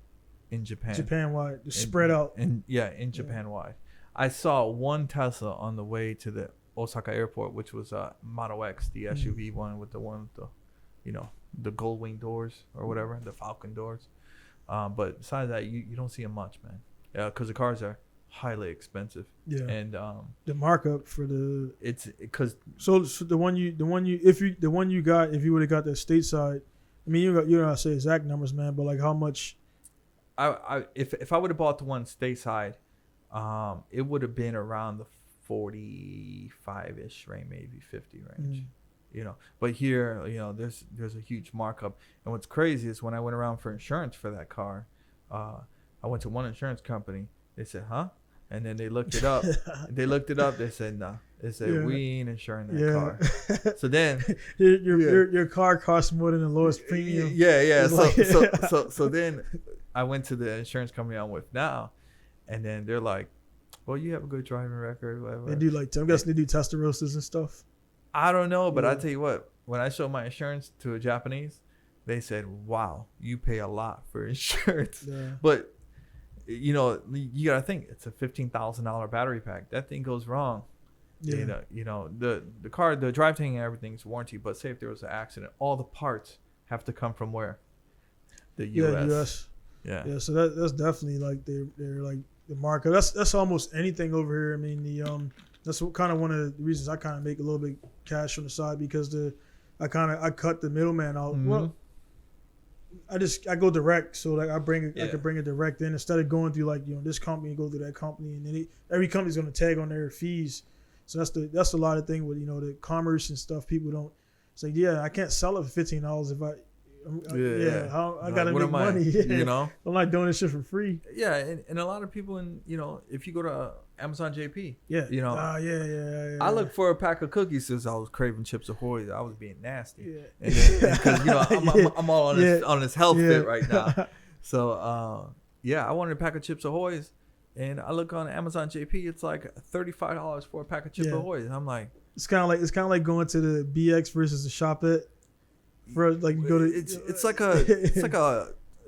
in Japan. Japan wide, spread out. In Japan wide. I saw one Tesla on the way to the Osaka airport, which was Model X, the SUV one with the gold wing doors or whatever, the Falcon doors. But besides that, you don't see them much, man. Yeah, because the cars are highly expensive. Yeah, and the markup for the it's because so the one you if you would have got that stateside, I mean you don't have to say exact numbers, man, but like how much? If I would have bought the one stateside, it would have been around the 45-ish range, maybe 50 range. But here, there's a huge markup. And what's crazy is when I went around for insurance for that car, I went to one insurance company. They said, huh? And then they looked it up. They said, no. They said, we ain't insuring that car. So then your car costs more than the lowest premium. Yeah. So then I went to the insurance company I'm with now, and then they're like, well, you have a good driving record. Whatever. They do I'm guessing they do Testarossas and stuff. I don't know, but I tell you what, when I showed my insurance to a Japanese, they said, wow, you pay a lot for insurance. Yeah. But, you got to think, it's a $15,000 battery pack. That thing goes wrong. Yeah. The car, the drivetrain and everything's warranty, but say if there was an accident, all the parts have to come from where? The U.S. Yeah, U.S. Yeah, so that's definitely like they're like the market. That's almost anything over here. I mean, that's kind of one of the reasons I kind of make a little bit cash on the side because I cut the middleman out. Mm-hmm. Well, I go direct, so like I could bring it direct in instead of going through like this company and go through that company, and then every company's gonna tag on their fees. So that's a lot of thing with the commerce and stuff. People don't say I can't sell it for $15 if I gotta make money. Yeah. I'm not doing this shit for free. Yeah, and a lot of people if you go to Amazon JP, I look for a pack of cookies since I was craving Chips Ahoy. I was being nasty, because I'm all on this health fit right now. So I wanted a pack of Chips Ahoy's, and I look on Amazon JP. It's like $35 for a pack of Chips Ahoy's, and I'm like, it's kind of like going to the BX versus the Shopette. For like you go to it's like a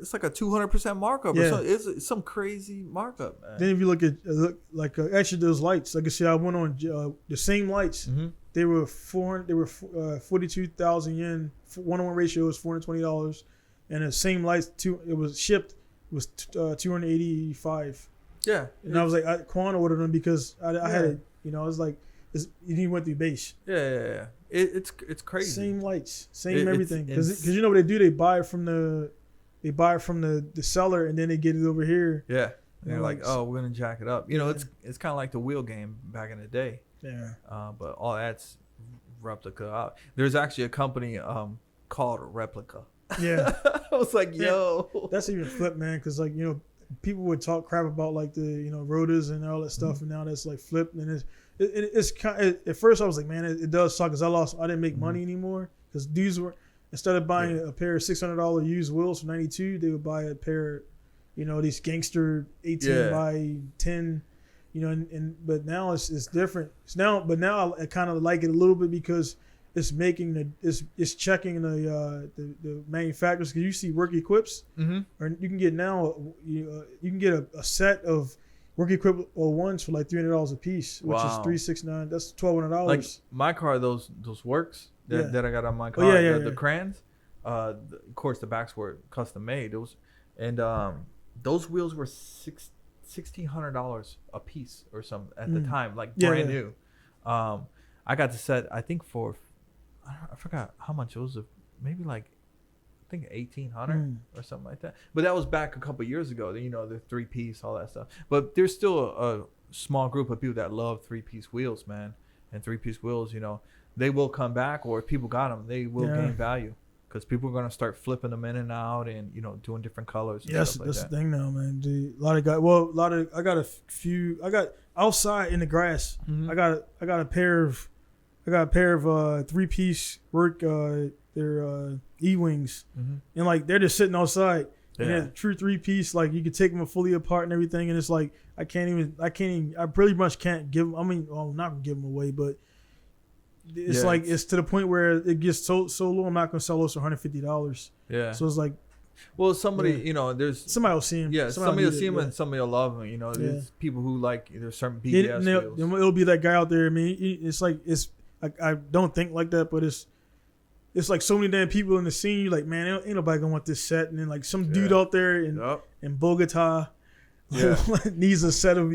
200% markup. Yeah. Or something. It's some crazy markup, man. Then if you look at actually those lights, like I said, I went on the same lights. Mm-hmm. They were 42,000 yen. 1-to-1 ratio was $420, and the same lights it was shipped was $285. Yeah, and I was like, I Quan ordered them because I had it. It was like he went through base. Yeah. It's crazy. Same lights, same everything. Because you know what they do? They buy it from the seller, and then they get it over here. Yeah, and they're like, oh, we're gonna jack it up. It's kind of like the wheel game back in the day. Yeah. But all that's replica out. There's actually a company called Replica. Yeah. I was like, yo, that's even flip, man. Because like people would talk crap about like the rotors and all that stuff, mm-hmm. and now that's like flipped, and it's kind of, at first I was like, man, it does suck because I didn't make money anymore because these were, instead of buying a pair of $600 used wheels for 92, they would buy a pair, these gangster 18 by 10, but now it's different. But now I kind of like it a little bit because it's making it's checking the manufacturers, because you see work equips, mm-hmm. or you can get now you can get a set of work equipment or ones for like $300 a piece, which is $369. That's $1,200. Like my car, those works that I got on my car, the crayons. Of course, the backs were custom made. Those wheels were $1,600 a piece or something at the time, like brand new. I got the set, I think I forgot how much it was. Maybe like I think 1,800 or something like that. But that was back a couple years ago. You know, the 3-piece, all that stuff. But there's still a small group of people that love 3-piece wheels, man. And 3-piece wheels, you know, they will come back, or if people got them, they will gain value. Because people are going to start flipping them in and out and, you know, doing different colors. And yes, stuff that's like the thing now, man. Dude, I got outside in the grass. I got a pair of 3-piece work, they're E-wings. And like, they're just sitting outside. And they're true 3-piece, like you could take them fully apart and everything. And it's like, I pretty much can't give them, I'm not gonna give them away, but it's like, it's to the point where it gets so low, I'm not gonna sell those for $150. Yeah. So it's like, well, somebody, you know, there's somebody will see them. Yeah, somebody will see them and somebody will love them. You know, there's people who like, there's certain BBS wheels. It'll be that guy out there. I mean, it's like, I don't think like that, but it's like so many damn people in the scene. You're like, man, ain't nobody gonna want this set. And then like some dude out there in Bogota needs a set of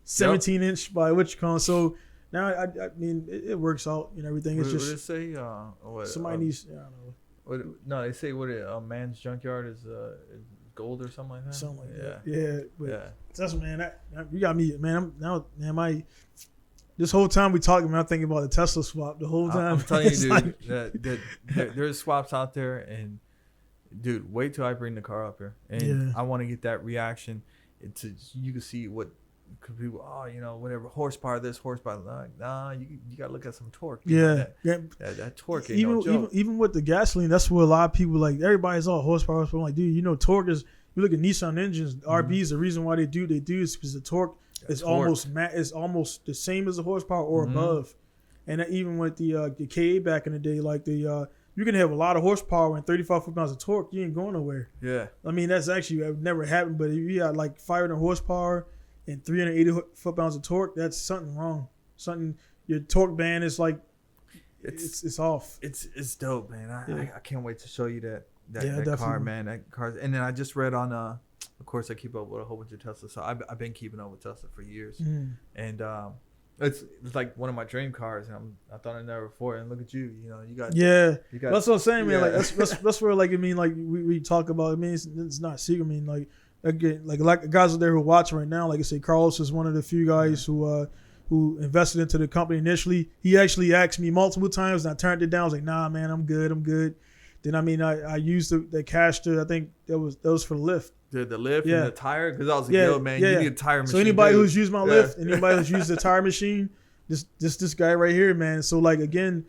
17-inch by which con. So now I mean it works out and everything. It's just what did it say? Somebody needs. I don't know. No, they say a man's junkyard is gold or something like that. Something like that. Yeah, but that's man. That you got me, man. This whole time we talking, man, I'm thinking about the Tesla swap the whole time. I'm telling you, dude, that there's swaps out there, and dude, wait till I bring the car up here, and I want to get that reaction. You can see what people, whatever horsepower this, horsepower like, nah, you gotta look at some torque. That torque ain't no joke. Even with the gasoline, that's what a lot of people like. Everybody's all horsepower. I'm like, dude, torque is. You look at Nissan engines, RBs. The reason why they do is because the torque. It's almost the same as the horsepower or above, and even with the KA back in the day, like you can have a lot of horsepower and 35 foot-pounds of torque, you ain't going nowhere. Yeah, I mean that's actually never happened. But if you got like 500 horsepower and 380 foot-pounds of torque, that's something wrong. Your torque band is like it's off. It's dope, man. I can't wait to show you that car, man. That car, and then I just read on of course, I keep up with a whole bunch of Tesla. So I've been keeping up with Tesla for years, and it's like one of my dream cars. And I thought I never before. And look at you, you got That's what I'm saying, man. Like that's where like we talk about. I mean, it's not secret. I mean, like again, like guys out there who are watching right now. Like I say, Carlos is one of the few guys who invested into the company initially. He actually asked me multiple times, and I turned it down. I was like, nah, man, I'm good. Then I used the cash to. I think that was for the lift. The lift and the tire, because I was like, yo, man, you need a tire machine. So anybody who's used my lift, anybody who's used the tire machine, this guy right here, man. So like again,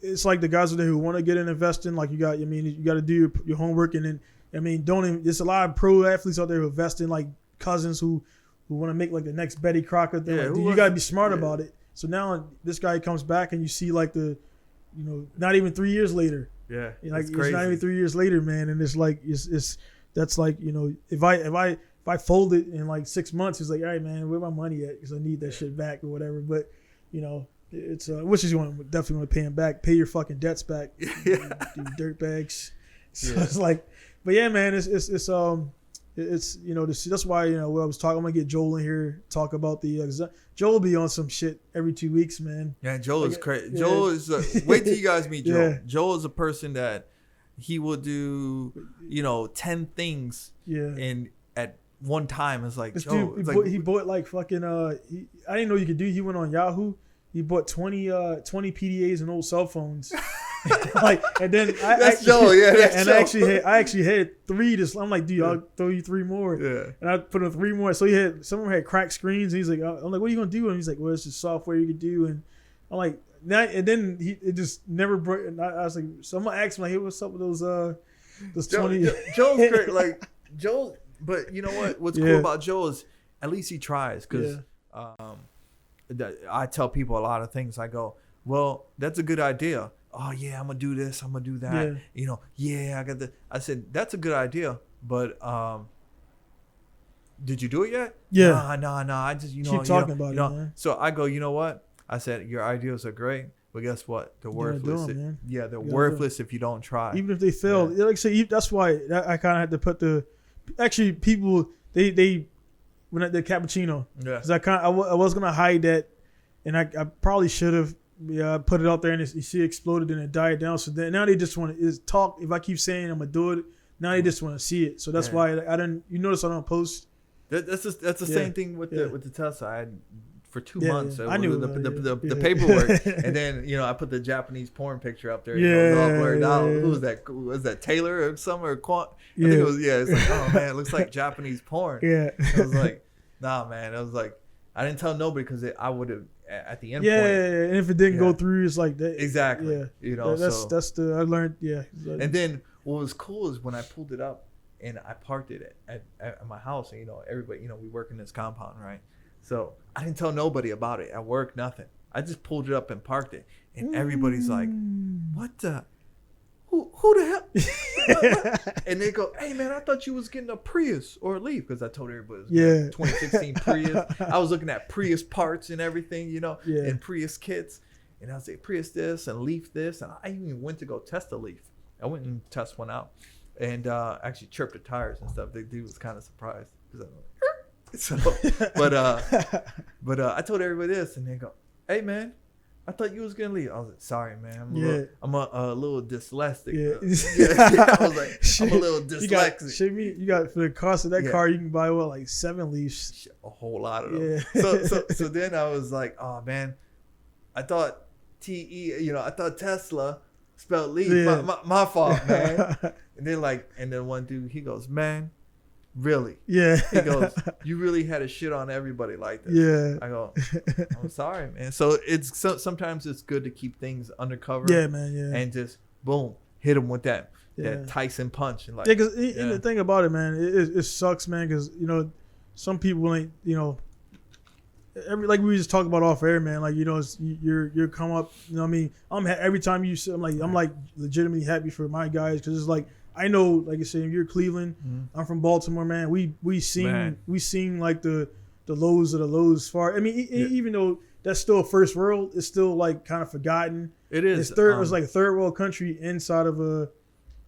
it's like the guys out there who want to get in investing. Like you got to do your homework, and then there's a lot of pro athletes out there who invest in like cousins who want to make like the next Betty Crocker thing. Like, you got to be smart about it. So now this guy comes back, and you see like not even 3 years later. Yeah, like it's not even 3 years later, man, and it's like that's like if I fold it in like 6 months, it's like, all right, man, where my money at? Because I need that shit back or whatever. But it's which is you definitely want to pay him back, pay your fucking debts back, you dirt bags. So it's like, but yeah, man, it's that's why I was talking. I'm gonna get Joel in here talk about the Joel will be on some shit every 2 weeks, man. Yeah, Joel is crazy. Yeah. Joel is wait till you guys meet Joel. Yeah. Joel is a person that he will do 10 things and at one time. It's like, Joe, he bought like fucking I didn't know you could do. He went on Yahoo. He bought 20 PDAs and old cell phones. And then that's Joe, and I actually had 3. I'm like, dude, I'll throw you 3 more. Yeah. And I put in 3 more. So some of them had cracked screens. And he's like, I'm like, what are you gonna do? And he's like, well, it's just software you can do. And I'm like, and then it just never broke. And I was like, so I'm gonna ask him like, hey, what's up with those 20? Joe's great, like Joe. But you know what? What's cool about Joe is at least he tries, because I tell people a lot of things. I go, well, that's a good idea. Oh yeah, I'm gonna do this. I'm gonna do that. I got the. I said that's a good idea, but did you do it yet? Yeah. No. I just keep talking about it. Man. So I go, you know what? I said your ideas are great, But guess what? They're worthless. Man. Yeah, they're worthless if you don't try. Even if they fail, like I say, that's why I kind of had to put people they when the cappuccino. Yeah. Because I was gonna hide that, and I probably should have. Yeah, I put it out there and you see it exploded and it died down. So then now they just want to talk. If I keep saying I'm gonna do it, now they just want to see it. So that's why I didn't. You notice I don't post. That's the same thing with the Tesla. I had for 2 months. I knew the paperwork, and then I put the Japanese porn picture up there. It was all blurred out. Who was that? Was that Taylor or some or Quant? I think it was. Yeah, it's like, oh man, it looks like Japanese porn. Yeah, I was like, nah, man. I was like, I didn't tell nobody because I would have at the end point. Yeah, and if it didn't go through, it's like that. Exactly. Yeah, that's the I learned. Yeah, and then what was cool is when I pulled it up and I parked it at my house, and everybody, we work in this compound, right? So I didn't tell nobody about it at work, nothing. I just pulled it up and parked it, and everybody's like, "What the? Who the hell?" And they go, "Hey man, I thought you was getting a Prius or a Leaf," because I told everybody it was 2016 Prius. I was looking at Prius parts and everything, and Prius kits, and I was like, Prius this and Leaf this, and I even went to go test a Leaf. I went and test one out, and actually chirped the tires and stuff. The dude was kind of surprised because but I told everybody this, and they go, "Hey man, I thought you was gonna leave." I was like, "Sorry man, I'm a little dyslexic." I was like, "I'm a little dyslexic." You got for the cost of that car, you can buy like 7 Leafs, a whole lot of them. So then I was like, "Oh man, I thought I thought Tesla spelled Leaf. My fault, man." And then one dude, he goes, "Man, really?" Yeah. He goes, "You really had to shit on everybody like this." Yeah. I go, "I'm sorry, man." So sometimes it's good to keep things undercover. Yeah, man. Yeah. And just boom, hit them with that Tyson punch and because the thing about it, man, it sucks, man, because some people ain't like we just talked about off air, man. Like you're come up. I mean, every time you say, I'm like legitimately happy for my guys because it's like. I know, like I said, you're Cleveland. Mm-hmm. I'm from Baltimore, man. We seen like the lows of the lows far. I mean, even though that's still first world, it's still like kind of forgotten. It is. It's third. It's like a third world country inside of a.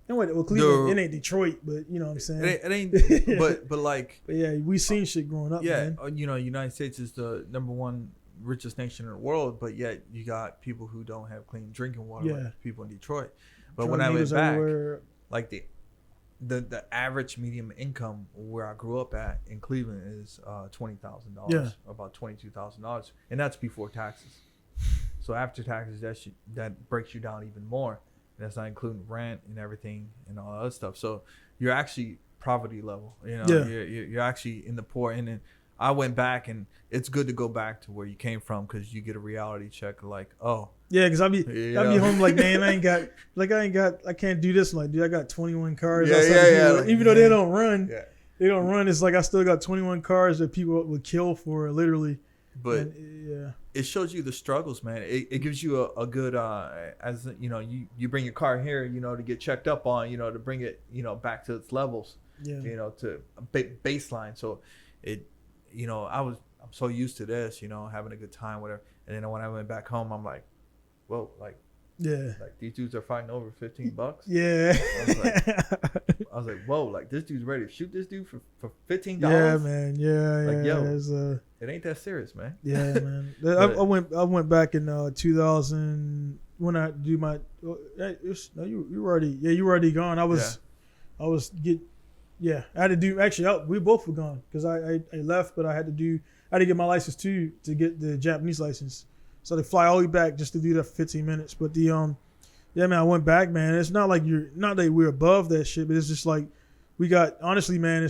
Well, Cleveland, it ain't Detroit, but you know what I'm saying. It ain't. but like. But yeah, we seen shit growing up. Yeah, man. United States is the #1 richest nation in the world, but yet you got people who don't have clean drinking water, like people in Detroit. But when I went back. Everywhere. Like the average medium income where I grew up at in Cleveland is $20,000, about $22,000, and that's before taxes. So after taxes, that breaks you down even more. And that's not including rent and everything and all that other stuff. So you're actually poverty level. You're actually in the poor. And then I went back, and it's good to go back to where you came from because you get a reality check. Like, oh. Yeah, because I be home like, man, I can't do this. I'm like, dude, I got 21 cars. Even though they don't run, It's like I still got 21 cars that people would kill for, literally. But it shows you the struggles, man. It gives you a good, as you bring your car here, to get checked up on, to bring it, back to its levels, to baseline. So I'm so used to this, having a good time, whatever. And then when I went back home, I'm like, whoa, like these dudes are fighting over $15. Yeah. I was like, whoa, like this dude's ready to shoot this dude for $15. Yeah, man. It ain't that serious, man. Yeah, man. I went back in 2000 when I do my. You were already gone. I had to do. Actually, we both were gone because I left, but I had to get my license too to get the Japanese license. So they fly all the way back just to do that for 15 minutes. But man, I went back, man. It's not like not that we're above that shit, but it's just like we got, honestly, man,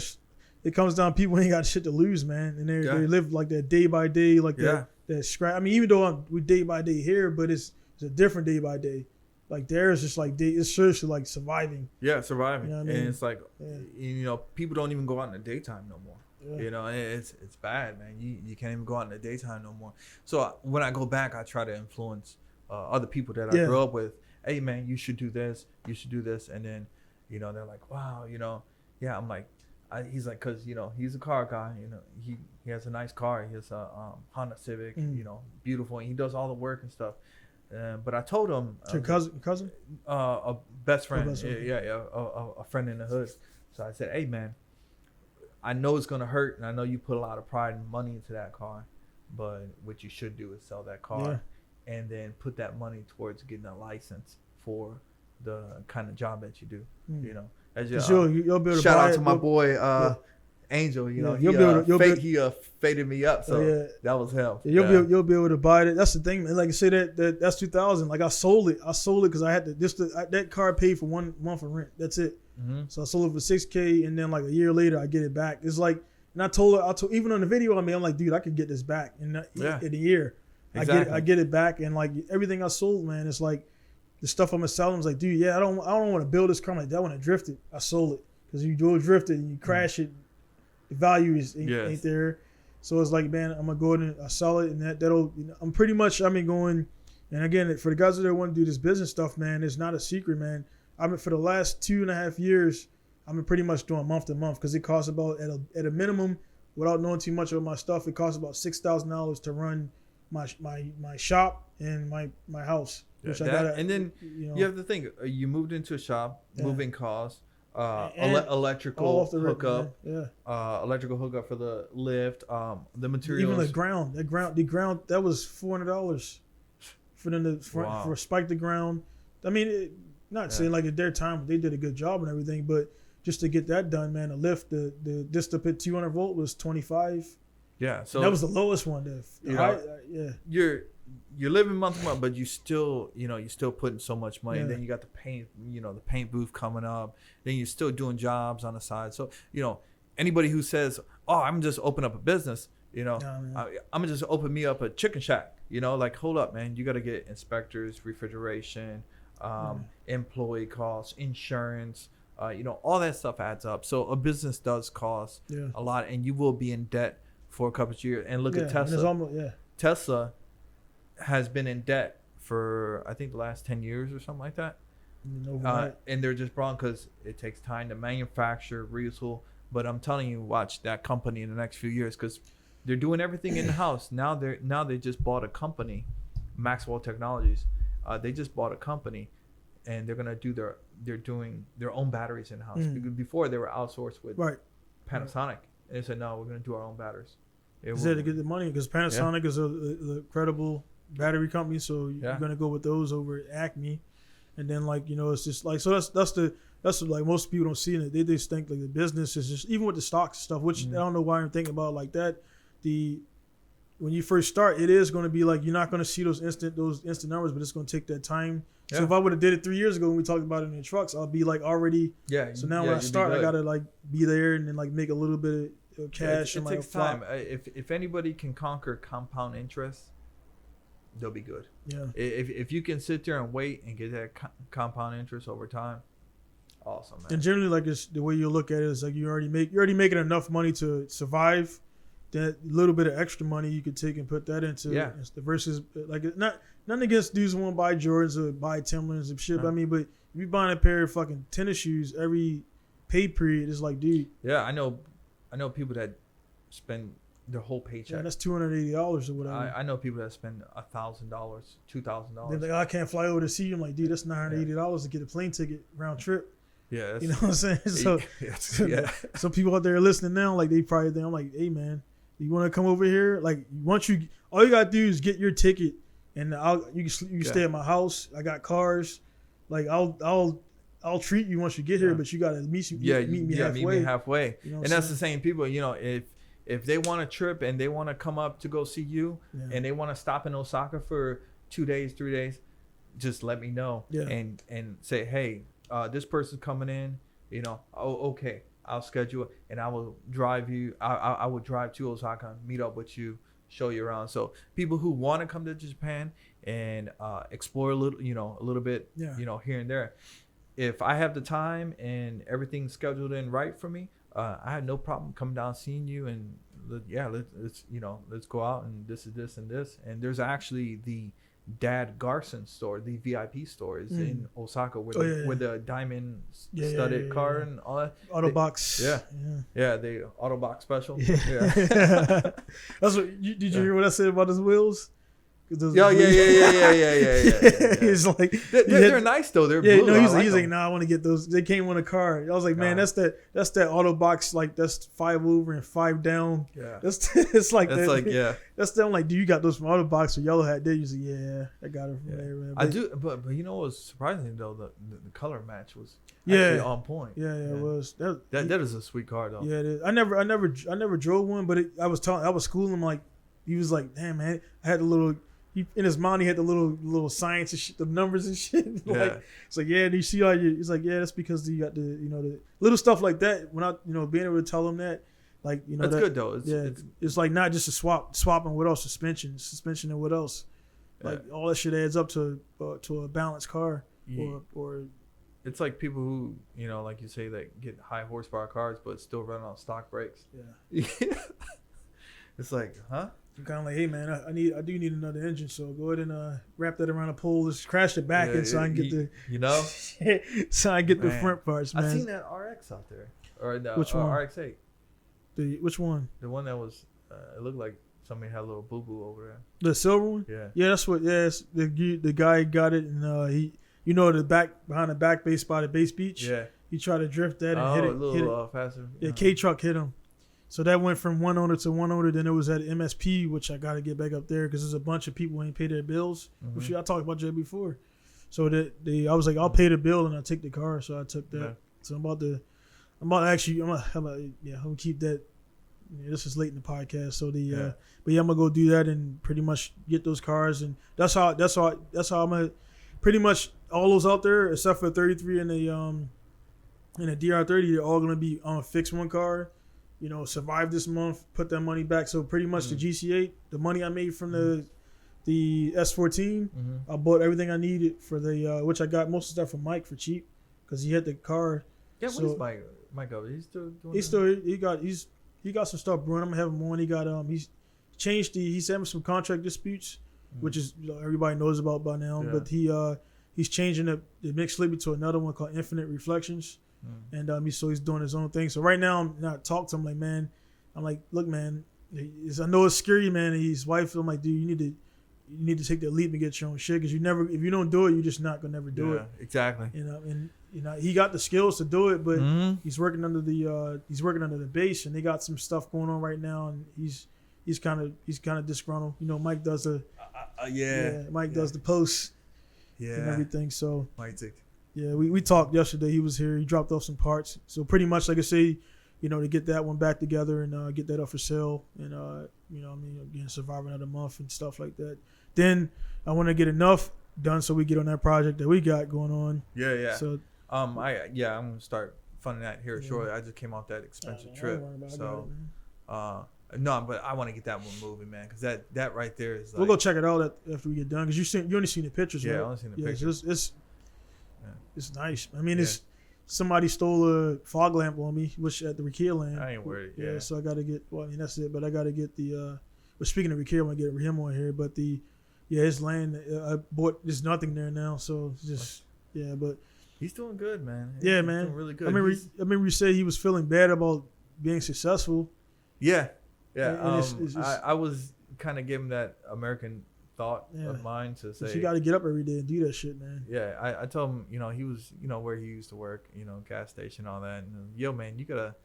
it comes down, people ain't got shit to lose, man. And they live like that day by day, like that scrap. I mean, even though we day by day here, but it's a different day by day. Like theirs just like it's seriously like surviving. Yeah, surviving. You know what I mean? And it's like, people don't even go out in the daytime no more. Yeah. It's bad, man. You can't even go out in the daytime no more. So when I go back, I try to influence other people that I grew up with. Hey, man, you should do this. You should do this. And then, they're like, wow, I'm like, he's like, because, he's a car guy. He has a nice car. He has a Honda Civic, beautiful. And he does all the work and stuff. But I told him. Your cousin? A best friend. Best friend. A friend in the hood. So I said, hey, man, I know it's going to hurt, and I know you put a lot of pride and money into that car, but what you should do is sell that car and then put that money towards getting a license for the kind of job that you do, you know. As you'll be able to shout buy out to my boy Angel, you know, he faded me up, so that was him. You'll be able to buy it. That's the thing, man. Like I say, that's 2000. Like I sold it because I had to that car paid for 1 month of rent. That's it. Mm-hmm. So I sold it for $6,000, and then like a year later I get it back. It's like, and I told her, even on the video, I'm like, dude, I could get this back in a year. Exactly. I get it back, and like everything I sold, man, it's like the stuff I'm selling. Was like, dude, I don't want to build this car. I'm like, that when I drifted, I sold it because you do drift it and you crash it, the value ain't there. So it's like, man, I'm gonna go ahead and sell it, and that'll. You know, I'm pretty much. I mean, going, and again, for the guys that want to do this business stuff, man, it's not a secret, man. I mean, for the last 2.5 years, I've been pretty much doing month to month because it costs about at a minimum, without knowing too much about my stuff, it costs about $6,000 to run my shop and my house. Which I gotta, and then you have to think, you moved into a shop, moving costs, electrical hookup, electrical hookup for the lift, the materials, even the ground that was $400 for them to for spike the ground. I mean, not saying like at their time they did a good job and everything, but just to get that done, man, the lift, the just to put 200 volt was 25. Yeah, so that was the lowest one. You're living month to month, but you still putting so much money. And then you got the paint booth coming up. Then you're still doing jobs on the side. So anybody who says, "Oh, I'm just open up a business," I'm gonna just open me up a chicken shack. Like, hold up, man, you got to get inspectors, refrigeration, employee costs, insurance. All that stuff adds up. So a business does cost a lot, and you will be in debt for a couple of years. And look at Tesla. Tesla has been in debt for, I think, the last 10 years or something like that. And they're just wrong because it takes time to manufacture, retool. But I'm telling you, watch that company in the next few years because they're doing everything in the house. Now they just bought a company, Maxwell Technologies. They just bought a company, and they're gonna they're doing their own batteries in house. Because before they were outsourced with Panasonic, and they said, no, we're gonna do our own batteries. Is that to get the money? Because Panasonic is a credible battery company, so you're gonna go with those over Acme, and then it's just like, so that's like most people don't see in it. They just think like the business is just, even with the stocks stuff, which I don't know why I'm thinking about like that. When you first start, it is going to be like you're not going to see those instant numbers, but it's going to take that time. So if I would have did it 3 years ago when we talked about it in the trucks, I'll be like already. So now when I start, I got to like be there and then like make a little bit of cash. It takes time. If anybody can conquer compound interest, they'll be good. Yeah. If you can sit there and wait and get that compound interest over time, awesome, man. And generally, like the way you look at it is like you're already making enough money to survive. That little bit of extra money you could take and put that into versus like nothing against dudes who want to buy Jordans or buy Timberlands and shit. But I mean, but if you buying a pair of fucking tennis shoes every pay period, it's like, dude. Yeah, I know people that spend their whole paycheck. Yeah, that's $280 or whatever. I know people that spend $1,000, $2,000. They're like, I can't fly over to see you. I'm like, dude, that's $980 to get a plane ticket round trip. Yeah, you know what I'm saying. So some people out there listening now, like they probably think, I'm like, hey man, you want to come over here? Like, all you gotta do is get your ticket, and you can stay at my house. I got cars. Like, I'll treat you once you get here, but you gotta meet me halfway. Meet me halfway. You know and that's the same people. If they want a trip and they want to come up to go see you, and they want to stop in Osaka for 2 days, 3 days, just let me know and say, hey, this person's coming in. Okay. I'll schedule it, and I will drive you. I will drive to Osaka, meet up with you, show you around. So people who want to come to Japan and explore a little bit, here and there. If I have the time and everything's scheduled in right for me, I have no problem coming down, seeing you, and let's go out and this is this and this. And there's actually the Dad Garson store, the VIP store is in Osaka with the diamond studded car and all that. Autobox. The Autobox special. That's what did you hear what I said about his wheels? Yeah. He's like, they're nice though. They're blue. No, he's like, nah, I want to get those. They came on a car. I was like, man, that's that auto box. Like that's 5 over and 5 down. Yeah, it's like that's that. like That's them. Like, do you got those from auto box or Yellow Hat? They usually, I got it from there, man. I do, but you know what was surprising though, the color match was actually on point. Yeah, it was. That is a sweet car though. Yeah, it is. I never drove one, but I was schooling him, like, he was like, damn, man, I had the little. In his mind, he had the little science and shit, the numbers and shit. Like, it's like, yeah, do you see how you? He's like, yeah, that's because you got the little stuff like that. When I being able to tell him that, like, that's good though. It's like not just a swapping what else, suspension and what else, like all that shit adds up to a balanced car, or it's like people who like you say that get high horsepower cars but still run on stock brakes. Yeah. It's like, huh? I'm kind of like, hey man, I do need another engine, so go ahead and wrap that around a pole. Let's crash it back, and so I can get so I get the front parts, man. I seen that RX out there, or which one? RX-8. Which one? The one that was, it looked like somebody had a little boo boo over there. The silver one? Yeah. That's what. Yeah, the guy got it, and he, the back behind the back base by the base beach. Yeah. He tried to drift that and hit it. A little faster. Yeah, K-Truck hit him. So that went from one owner to one owner. Then it was at MSP, which I got to get back up there because there's a bunch of people who ain't paid their bills, which I talked about that before. So I was like, I'll pay the bill and I'll take the car. So I took that. Yeah. So I'm about to keep that. This is late in the podcast. So but I'm gonna go do that and pretty much get those cars, and that's how I'm gonna pretty much all those out there except for 33 and the DR30. They're all gonna be on a fix one car. Survive this month, put that money back. So pretty much the GC8, the money I made from the S14, I bought everything I needed for the which I got most of the stuff from Mike for cheap because he had the car. Yeah, what is Mike over? He's still doing. He got some stuff brewing. I'm gonna have him on. He got he's changed he's having some contract disputes, which is everybody knows about by now. Yeah. But he's changing the mixed liquid to another one called Infinite Reflections. And so he's doing his own thing. So right now I'm not talking to him like, man. I'm like, look, man. I know it's scary, man. And his wife, I'm like, dude, you need to take that leap and get your own shit because if you don't do it, you're just not gonna never do it. Exactly. And he got the skills to do it, but he's working under the base, and they got some stuff going on right now, and he's kind of disgruntled. Mike does the does the posts and everything. So Mike's it. Yeah, we talked yesterday. He was here. He dropped off some parts. So pretty much, like I say, to get that one back together and get that up for sale, and again, survive another month and stuff like that. Then I want to get enough done so we get on that project that we got going on. Yeah. So I'm gonna start funding that here shortly. I just came off that expensive trip, so no, but I want to get that one moving, man, because that right there is. Like, we'll go check it out after we get done because you only seen the pictures. Yeah, right? I only seen the pictures. It's nice. I mean, it's somebody stole a fog lamp on me, which at the Rekia land. I ain't worried. Yeah. So I got to get. Well, I mean that's it. But I got to get the. But speaking of Rekia, I want to get him on here. But his land. I bought. There's nothing there now. So it's just But he's doing good, man. He's doing really good. I remember you said he was feeling bad about being successful. Yeah. I was kind of giving that American thought of mine to say you got to get up every day and do that shit, man. Yeah, I told him, he was, where he used to work, gas station, all that. And man, you gotta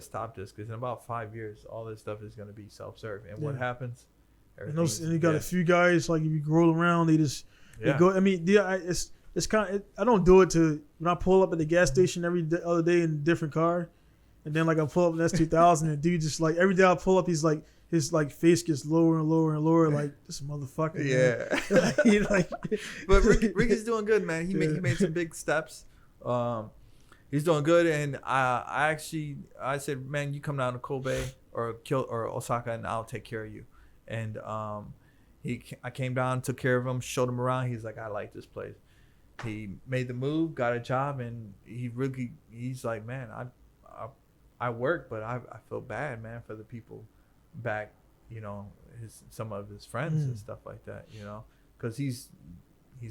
stop this because in about 5 years, all this stuff is gonna be self-serve. And what happens? And you got a few guys like if you roll around, they just they go. I mean, it's kind of I don't do it to when I pull up at the gas station every other day in a different car, and then like I pull up in S2000 and dude just like every day I pull up, he's like. His like face gets lower and lower and lower, like this motherfucker. Yeah, but Ricky's doing good, man. He made some big steps. He's doing good, and I said, man, you come down to Kobe or Osaka, and I'll take care of you. And I came down, took care of him, showed him around. He's like, I like this place. He made the move, got a job, and he's like, man, I work, but I feel bad, man, for the people back, some of his friends and stuff like that, because he's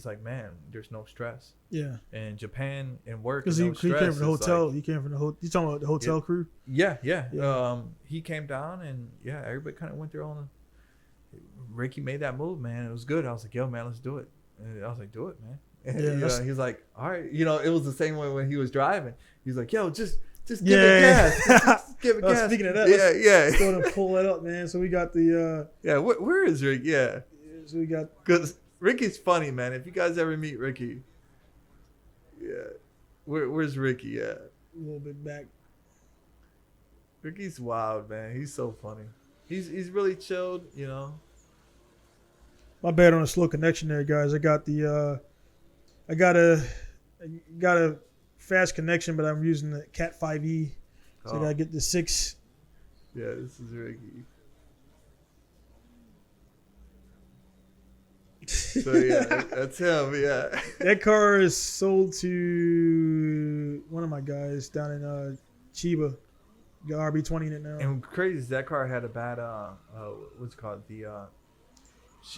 like, man, there's no stress. Yeah. And Japan and work because he came from the hotel. He came from the hotel. You talking about the hotel crew? Yeah. He came down and everybody kind of went their own Ricky made that move, man. It was good. I was like, yo, man, let's do it. And I was like, do it, man. And Yeah, he's like, all right. It was the same way when he was driving. He's like, yo, just give it gas. Just give it gas. Speaking of that, let's go and pull that up, man. So we got the where is Rick? Yeah. So we got, because Ricky's funny, man. If you guys ever meet Ricky, where's Ricky at? A little bit back. Ricky's wild, man. He's so funny. He's really chilled, My bad on a slow connection there, guys. I got a fast connection, but I'm using the Cat 5e, so I gotta get the 6. Yeah, this is Ricky. So yeah, that's him. Yeah, that car is sold to one of my guys down in Chiba. Got RB20 in it now. And crazy is that car had a bad what's it called, the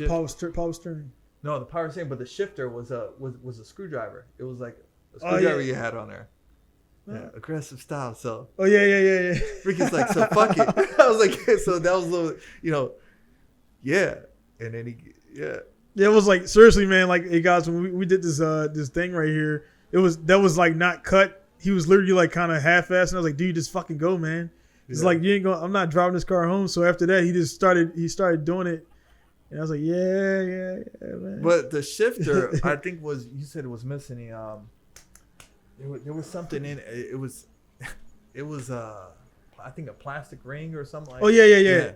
power steering. No, the power steering, but the shifter was a screwdriver. It was like a screwdriver you had on there. Yeah, aggressive style. So. Oh yeah. Ricky's like, so fuck it. I was like, so that was a little, yeah. And then Yeah, it was like, seriously, man. Like, hey guys, when we did this thing right here, that was like not cut. He was literally like kind of half-assed, and I was like, dude, just fucking go, man. It's like, you ain't going. I'm not driving this car home. So after that, he started doing it, and I was like, yeah, man. But the shifter, I think you said it was missing there was something in it. It was I think a plastic ring or something like. Oh yeah.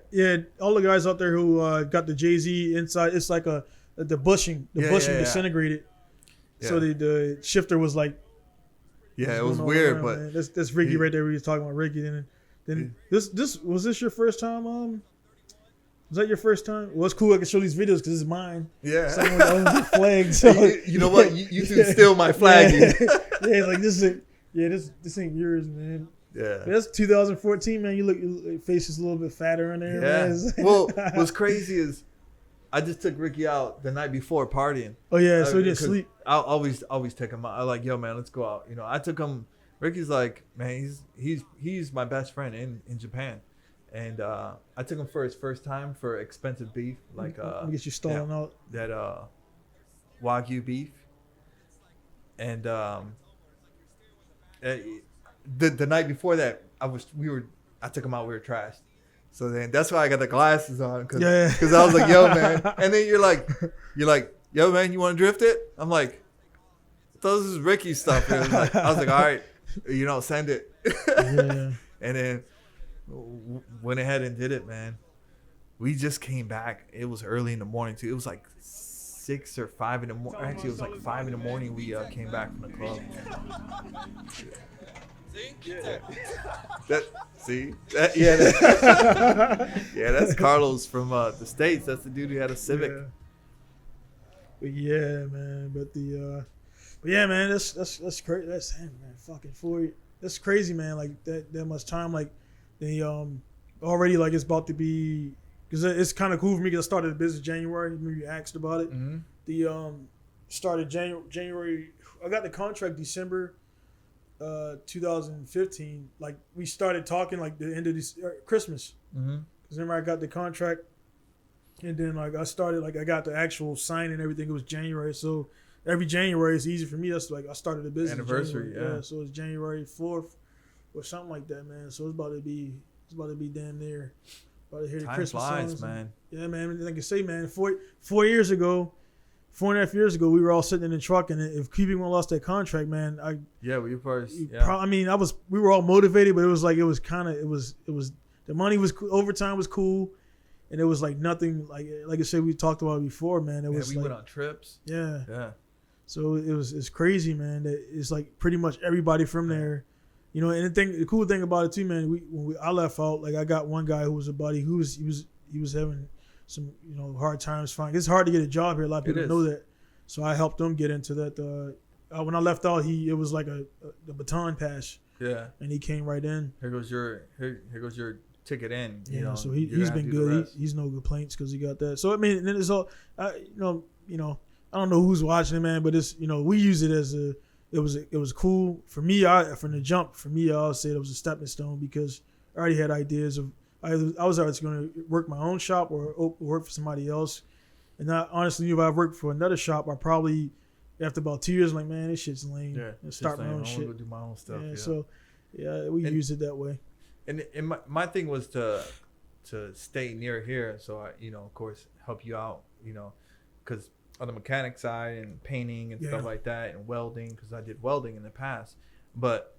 All the guys out there who got the Jay-Z inside, it's like the bushing disintegrated. Yeah. So the shifter was like. Yeah, it was weird, but man. That's Ricky right there. We was talking about Ricky. Then this was this your first time? Was that your first time? Well, it's cool. I can show these videos because it's mine. Yeah, someone owns the flag. So you know what? You can steal my flag. Yeah, like this ain't yours, man. Yeah, that's 2014, man. Your face is a little bit fatter in there. Yeah. Man. Well, what's crazy is I just took Ricky out the night before partying. Oh yeah, so he didn't sleep. I always take him out. I like, yo man, let's go out. I took him. Ricky's like, man, he's my best friend in Japan, and I took him for his first time for expensive beef, like get you stolen out. That Wagyu beef, and the night before that I took him out. We were trashed. So then that's why I got the glasses on because I was like, yo, man. And then you're like, yo, man, you want to drift it? I'm like, this is Ricky's stuff. I was like, all right, send it. Yeah. And then went ahead and did it, man. We just came back. It was early in the morning too. It was like 6 or 5 in the morning. Actually, it was like 5 in the morning. We came back from the club. Yeah. That's Carlos from the States. That's the dude who had a Civic. Yeah, man. But yeah, man. That's crazy. That's man. Fucking 4. That's crazy, man. Like that much time. Like they already like it's about to be because it's kind of cool for me because I started the business January. Maybe you asked about it. Mm-hmm. The started January. I got the contract December. 2015, like we started talking like the end of this Christmas. Mm-hmm. Cause remember I got the contract, and then like I got the actual sign and everything. It was January, so every January is easy for me. That's like I started the business anniversary, January. Yeah. So it's January 4th or something like that, man. So it's about to be damn near. About to hear the Christmas flies, songs. Man. Yeah, man. Like I say, man, 4 years ago. 4.5 years ago, we were all sitting in the truck, and if QB wouldn't lost that contract, man, we first. Yeah. We were all motivated, but it was the money was cool, overtime was cool, and it was like nothing like I said we talked about it before, man. We went on trips. Yeah. So it's crazy, man. That it's like pretty much everybody from there, And the cool thing about it too, man. When I left out, like I got one guy who was a buddy he was having some hard times finding. It's hard to get a job here. A lot of people know that. So I helped them get into that. When I left out, it was like the baton pass. Yeah. And he came right in. Here goes your ticket in. Yeah. So he's been good. He's no complaints because he got that. So I mean, and then it's all I don't know who's watching it, man, but it's we use it as it was cool for me. From the jump, for me, I always say it was a stepping stone because I already had ideas of. I was either going to work my own shop or work for somebody else. And I honestly knew if I worked for another shop, I probably after about 2 years, like, man, this shit's lame. Yeah, and start my own I shit. Go do my own stuff. Yeah, Yeah. so we use it that way. And my thing was to stay near here, so I, of course, help you out, because on the mechanic side and painting and stuff like that, and welding, because I did welding in the past, but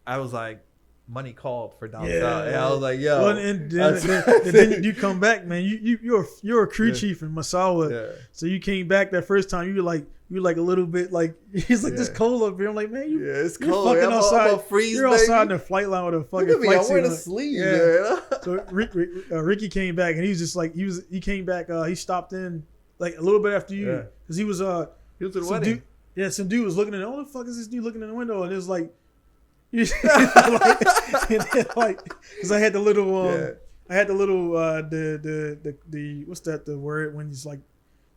I was like, money called for down south. Yeah, I was like, yo. Well, and then you come back, man. You're a crew chief in Masawa, so you came back that first time. You were like a little bit like he's like this cold up here. I'm like, man, it's cold. Fucking I'm outside. Freeze, you're outside in the flight line with a fucking flight suit. I'm wearing a sleeve. Yeah. So Ricky came back and he was just like he came back. He stopped in like a little bit after you because he was at the wedding. Some dude was looking at. Oh, the fuck is this dude looking in the window? And it was like. Because I had the little the what's that the word when it's like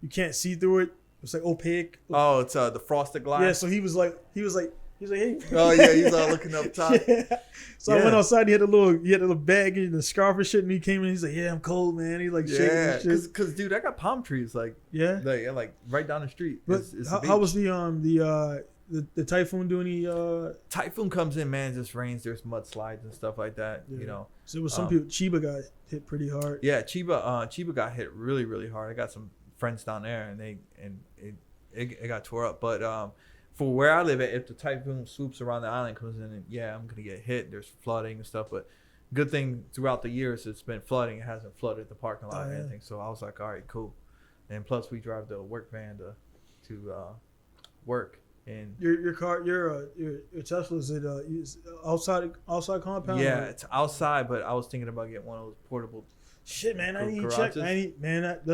you can't see through it, it's like opaque. Oh, it's the frosted glass. Yeah, so he was like hey. Oh yeah, he's all looking up top. So I went outside. He had a little bag and the scarf and shit, and he came in. He's like, yeah, I'm cold, man. He's like, shaking. Because dude, I got palm trees like right down the street. But how was the typhoon doing the typhoon comes in, man, it just rains, there's mudslides and stuff like that. So it was some people. Chiba got hit pretty hard. Chiba got hit really, really hard. I got some friends down there and it got tore up. But for where I live at, if the typhoon swoops around the island, comes in, and I'm gonna get hit. There's flooding and stuff, but good thing throughout the years it's been flooding. It hasn't flooded the parking lot or anything. So I was like, all right, cool. And plus we drive the work van to work. And your car, your Tesla, is it outside compound? Yeah, it's outside, but I was thinking about getting one of those portable. Shit, man, I need to check. I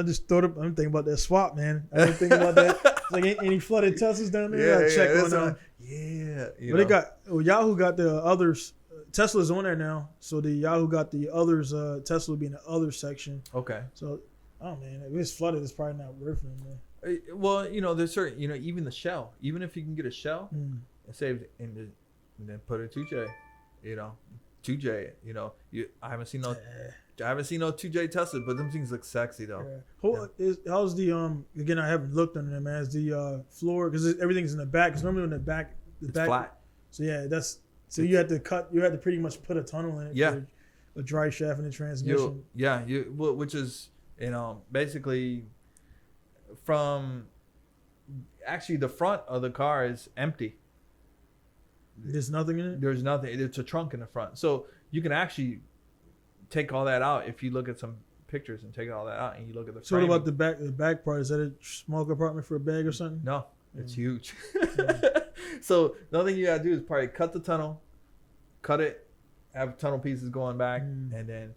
just thought I'm thinking about that swap, man. I didn't think about that. Like any flooded Teslas down there. I check on them. But they got Yahoo got the others. Tesla's on there now, so the Yahoo got the others. Tesla will be in the other section. Okay. So, oh man, if it's flooded, it's probably not worth it, man. Well, there's certain, even the shell, even if you can get a shell and save it and then put a 2J, 2J, I haven't seen no 2J Tesla, but them things look sexy though. How's the again? I haven't looked under them, man. Is the floor, because everything's in the back? Because normally in the back, it's flat. So you had to pretty much put a tunnel in it. For a dry shaft in the transmission. Which is basically. From actually the front of the car is empty. There's nothing in it? There's nothing. It's a trunk in the front. So you can actually take all that out if you look at some pictures and take all that out and you look at the So what about the back part? Is that a small compartment for a bag or something? No, it's huge. So the only thing you gotta do is probably cut the tunnel, cut it, have tunnel pieces going back, and then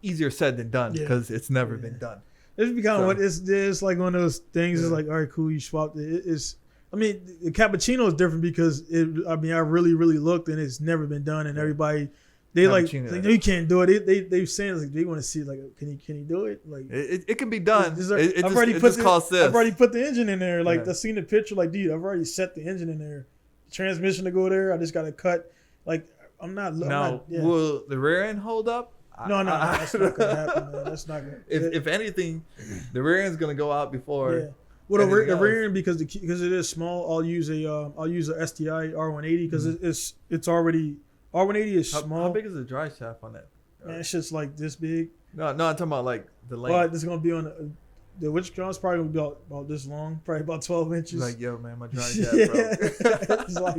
easier said than done because it's never been done. It's become it's like one of those things. It's like, all right, cool, you swapped it. The cappuccino is different because I really, really looked and it's never been done, and everybody they no, you can't do it. They saying like they want to see like, can he do it? Like it can be done. I've already put the engine in there. Like I've seen the picture. Like, dude, I've already set the engine in there, the transmission to go there. I just got to cut. Like will the rear end hold up? No, that's not gonna happen, man. That's not gonna. If anything, the rear end's gonna go out before. Yeah. Well, the rear end because it is small. I'll use a STI R180 because it's already R180 is small. How big is the dry shaft on that? Man, it's just like this big. No, I'm talking about like the length. But this is gonna be on the which is probably gonna be about this long, probably about 12 inches. Like, yo, man, my dry shaft, bro. It's like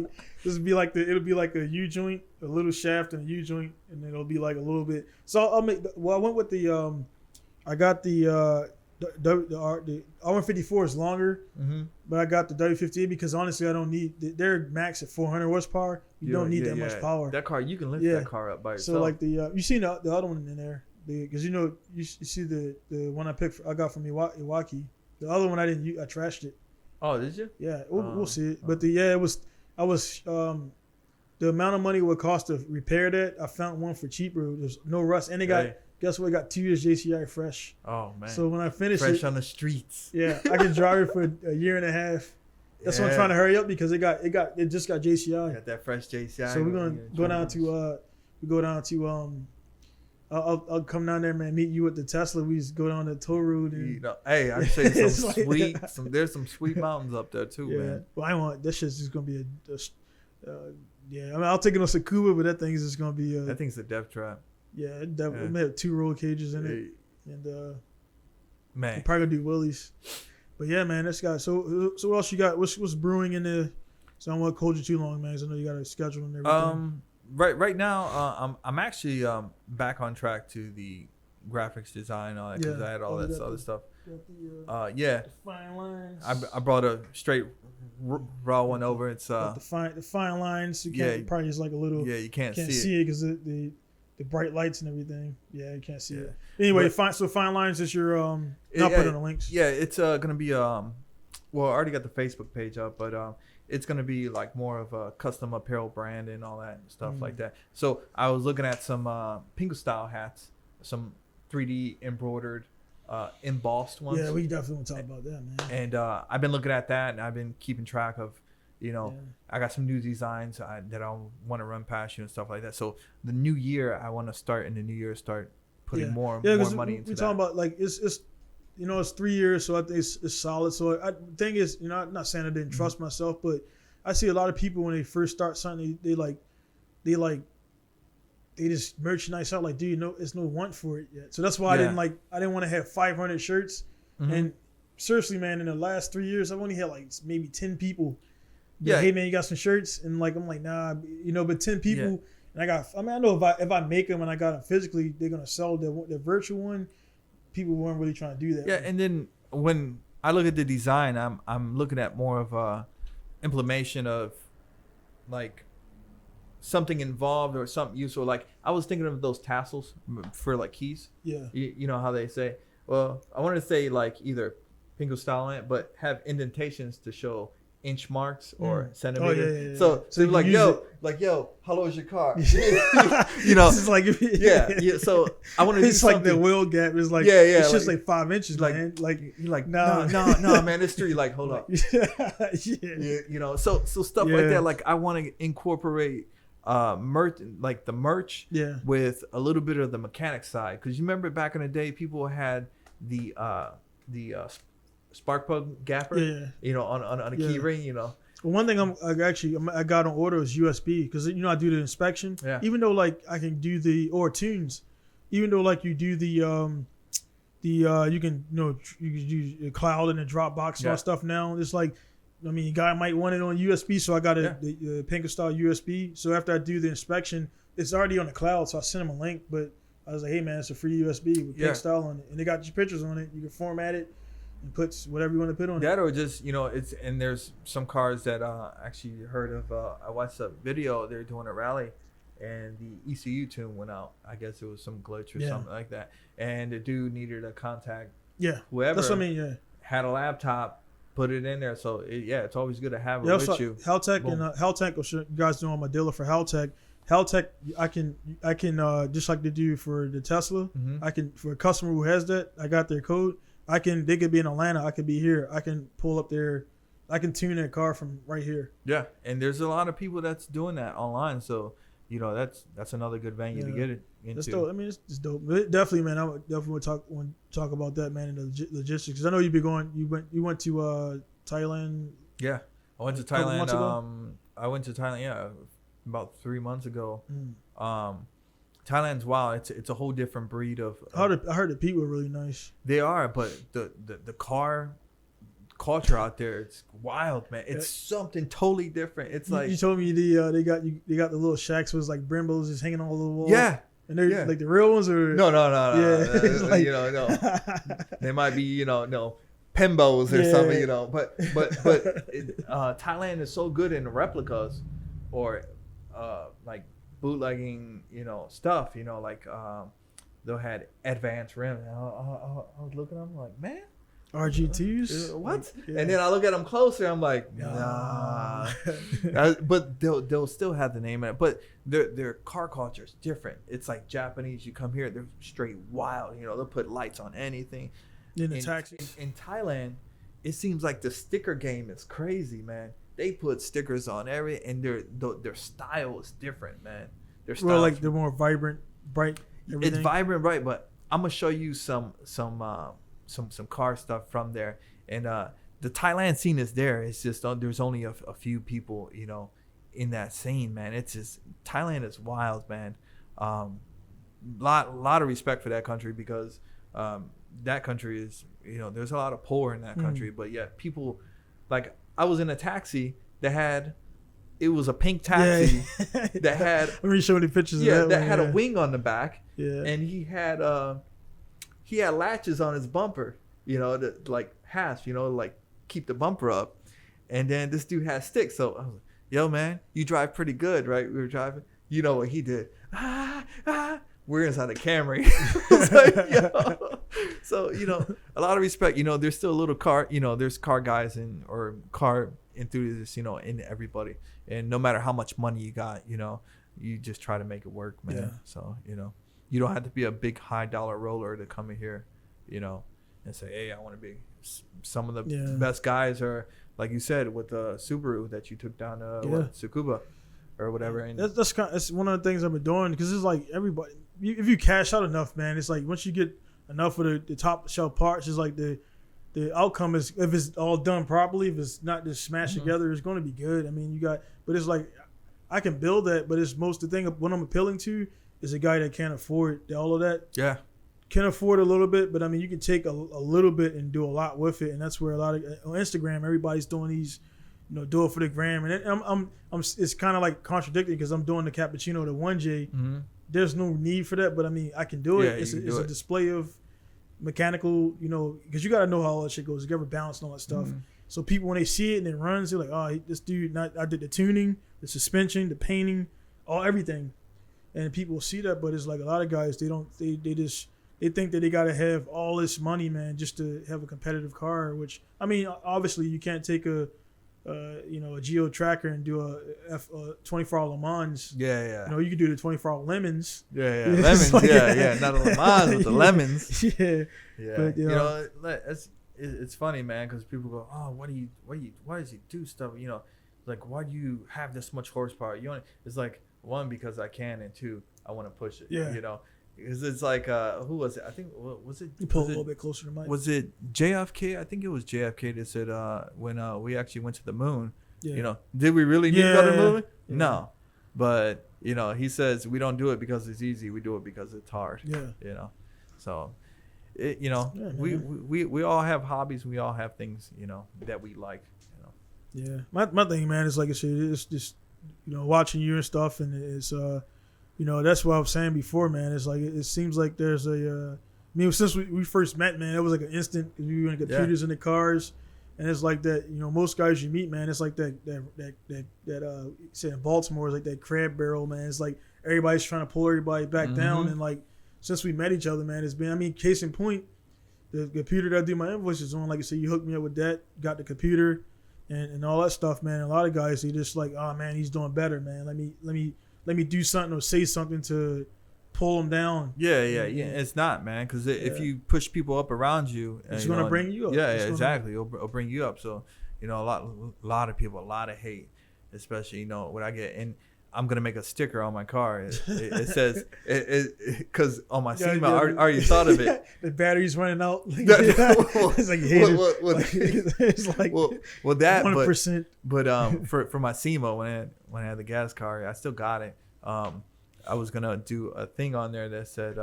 it'll be like a U joint, a little shaft and a U joint, and then it'll be like a little bit. So I went with the I got the R154 is longer, but I got the W58 because honestly I don't need they're max at 400 horsepower. You don't need that much power. That car, you can lift that car up by yourself. So like you seen the other one in there. Because you see the one I got from Iwaki. The other one I trashed it. Oh, did you? Yeah, we'll see it. But it was the amount of money it would cost to repair that. I found one for cheaper. There's no rust, and guess what? I got 2 years JCI fresh. Oh man! So when I finish fresh on the streets. Yeah, I can drive it for a year and a half. That's why I'm trying to hurry up because it just got JCI. Got that fresh JCI. So we're gonna go down to I'll come down there, man. Meet you at the Tesla. We just go down the toll road. And, You know, hey, I say some It's like- sweet. There's some sweet mountains up there too, yeah. man. Well, I want this shit's just gonna be yeah. I mean, I'll take it on Sakuba, but that thing is just gonna be That thing's a death trap. it may have 2 roll cages in it, and Man, I'm probably gonna do Willie's. But yeah, man, this guy. So what else you got? What's brewing in the? So I don't want to hold you too long, man. 'Cause I know you got a schedule and everything. Right now, I'm actually back on track to the graphics design, all that, because I had all that other stuff. The fine lines. I brought a straight raw one over. It's the fine lines. You can't probably just like a little. you can't see it because the bright lights and everything. Yeah, you can't see it. Anyway, fine lines is your I'll put in the links. Yeah, it's gonna be well, I already got the Facebook page up, but it's gonna be like more of a custom apparel brand and all that stuff like that. So I was looking at some Pinku Style hats, some 3D embroidered, embossed ones. Yeah, we definitely want to talk about that, man. And I've been looking at that, and I've been keeping track of, I got some new designs that I want to run past you and stuff like that. So the new year, I want to start putting more money into that. We're talking about like it's it's 3 years, so I think it's solid. So the thing is, I'm not saying I didn't trust myself, but I see a lot of people when they first start something, they just merchandise out like, dude, it's no want for it yet. So that's why I didn't want to have 500 shirts. And seriously, man, in the last 3 years, I've only had like maybe 10 people. Hey man, you got some shirts? And like I'm like, nah, but 10 people. And I know if I make them and I got them physically, they're gonna sell the virtual one. People weren't really trying to do that. Yeah, and then when I look at the design, I'm looking at more of a implementation of like something involved or something useful. Like I was thinking of those tassels for like keys. Yeah. You know how they say, well, I wanted to say like either Pinku Style on it, but have indentations to show inch marks or centimeters. Yeah. So like, yo, how low is your car? It's like, yeah. So I want to. It's like the wheel gap is like, it's just like 5 inches, like, man. Like you're like, no, man, it's 3. Like, hold up. So stuff like that. Like I want to incorporate merch, like the merch, with a little bit of the mechanic side, because you remember back in the day, people had the spark plug gapper, on a key ring, Well, one thing I got on order is USB, because I do the inspection. Yeah. Even though like I can do tunes, even though like you do the you can use a cloud and a Dropbox and all stuff now. It's like, a guy might want it on USB, so I got the Pinku Style USB. So after I do the inspection, it's already on the cloud, so I sent him a link. But I was like, hey man, it's a free USB with Pinku Style on it, and they got your pictures on it. You can format it and put whatever you want to put on it. That or just, it's, and there's some cars that actually heard of, I watched a video, they're doing a rally and the ECU tune went out. I guess it was some glitch or something like that. And the dude needed a contact. Yeah. Whoever that's what I mean, had a laptop, put it in there. So it's always good to have it with you. Haltech and Haltech, you guys know I'm a dealer for Haltech. Haltech, I can just like they do for the Tesla, I can, for a customer who has that, I got their code. They could be in Atlanta. I could be here. I can pull up there. I can tune their car from right here. Yeah, and there's a lot of people that's doing that online. So, that's another good venue to get it into. That's dope. It's dope. But definitely, man. I would definitely want to talk about that, man, and the logistics. Because I know you've been going. You went to Thailand. Yeah, I went to Thailand. I went to Thailand. About 3 months ago. Thailand's wild. It's a whole different breed of. I heard the people are really nice. They are, but the car culture out there, it's wild, man. It's something totally different. It's like you told me they got the little shacks with like Brimbos just hanging on the walls. Yeah, and they're like the real ones or no. Yeah, like, no. They might be Pembos or something, But Thailand is so good in replicas or like bootlegging, stuff, like they'll had advanced rims. I was looking at them like, man, RG2s? What? Yeah. And then I look at them closer, I'm like, nah. But they'll still have the name in it. But their car culture is different. It's like Japanese. You come here, they're straight wild. They'll put lights on anything. In the taxis. In Thailand, it seems like the sticker game is crazy, man. They put stickers on and their style is different, man. Their style, like they're more vibrant, bright. everything. It's vibrant, right? But I'm gonna show you some car stuff from there, and the Thailand scene is there. It's just there's only a few people, you know, in that scene, man. It's just Thailand is wild, man. Lot of respect for that country because that country is, you know, there's a lot of poor in that country, but yet people, like, I was in a taxi that had, it was a pink taxi that had, let me show you the pictures yeah, of that one, had a wing on the back, and he had latches on his bumper, you know, that like hasp, you know, like keep the bumper up, and then this dude had sticks. So I was like, yo, man, you drive pretty good, right? We were driving. You know what he did? We're inside a Camry. Like, yo. So, you know, a lot of respect. You know, there's still a little car, you know, there's car guys or car enthusiasts, you know, in everybody. And no matter how much money you got, you know, you just try to make it work, man. Yeah. So, you know, you don't have to be a big high dollar roller to come in here, you know, and say, hey, I want to be. Some of the best guys are, like you said, with the Subaru that you took down Tsukuba or whatever. And that's one of the things I've been doing because it's like everybody, if you cash out enough, man, it's like once you get enough of the top shelf parts, it's like the outcome is, if it's all done properly, if it's not just smashed together, it's going to be good. I mean, but it's like I can build that, but it's most the thing what I'm appealing to is a guy that can't afford all of that. Yeah. Can afford a little bit, but I mean, you can take a little bit and do a lot with it, and that's where a lot of on Instagram, everybody's doing these, you know, do it for the gram, and I'm it's kind of like contradicting because I'm doing the cappuccino, the 1J. Mm-hmm. There's no need for that, but I mean, I can do it. Yeah, It's a display of mechanical, you know, because you got to know how all that shit goes. You got to balance and all that stuff. Mm-hmm. So people, when they see it and it runs, they're like, oh, this dude, I did the tuning, the suspension, the painting, everything, and people see that. But it's like a lot of guys, they think that they got to have all this money, man, just to have a competitive car, which, I mean, obviously you can't take a Geo Tracker and do a 24-hour Le Mans. Yeah. You know, you can do the 24-hour Lemons. Yeah. Lemons, like, not a Le Mans, but the lemons. Yeah. But, you know, it's funny, man, because people go, oh, why does he do stuff? You know, like, why do you have this much horsepower? It's like, one, because I can, and two, I want to push it. Yeah. You know? Because it's like, who was it? I think, was it? You pull a little bit closer to the mic. Was it JFK? I think it was JFK that said when we actually went to the moon, you know, did we really need to go to the moon? Yeah. No. But, you know, he says we don't do it because it's easy. We do it because it's hard. Yeah. You know, so, you know, we all have hobbies. We all have things, you know, that we like. You know. Yeah. My thing, man, is like I said, it's just, you know, watching you and stuff, and it's you know, that's what I was saying before, man. It's like it seems like there's a. I mean, since we first met, man, it was like an instant. Because we were in computers in the cars, and it's like that. You know, most guys you meet, man, it's like that. Say in Baltimore, it's like that crab barrel, man. It's like everybody's trying to pull everybody back down, and like since we met each other, man, it's been. I mean, case in point, the computer that I do my invoices on, like I said, you hooked me up with that, got the computer, and all that stuff, man. A lot of guys, they just like, oh man, he's doing better, man. Let me do something or say something to pull them down. Yeah. It's not, man, because if you push people up around you, it's going to bring you up. Yeah, exactly. It'll bring you up. So, you know, a lot of people, a lot of hate, especially, you know, when I get in. I'm going to make a sticker on my car. It says, because on my SEMA, I already thought of it. The battery's running out. It's like you hate it. It's like that 1%. But for my SEMA, when I had the gas car, I still got it. I was going to do a thing on there that said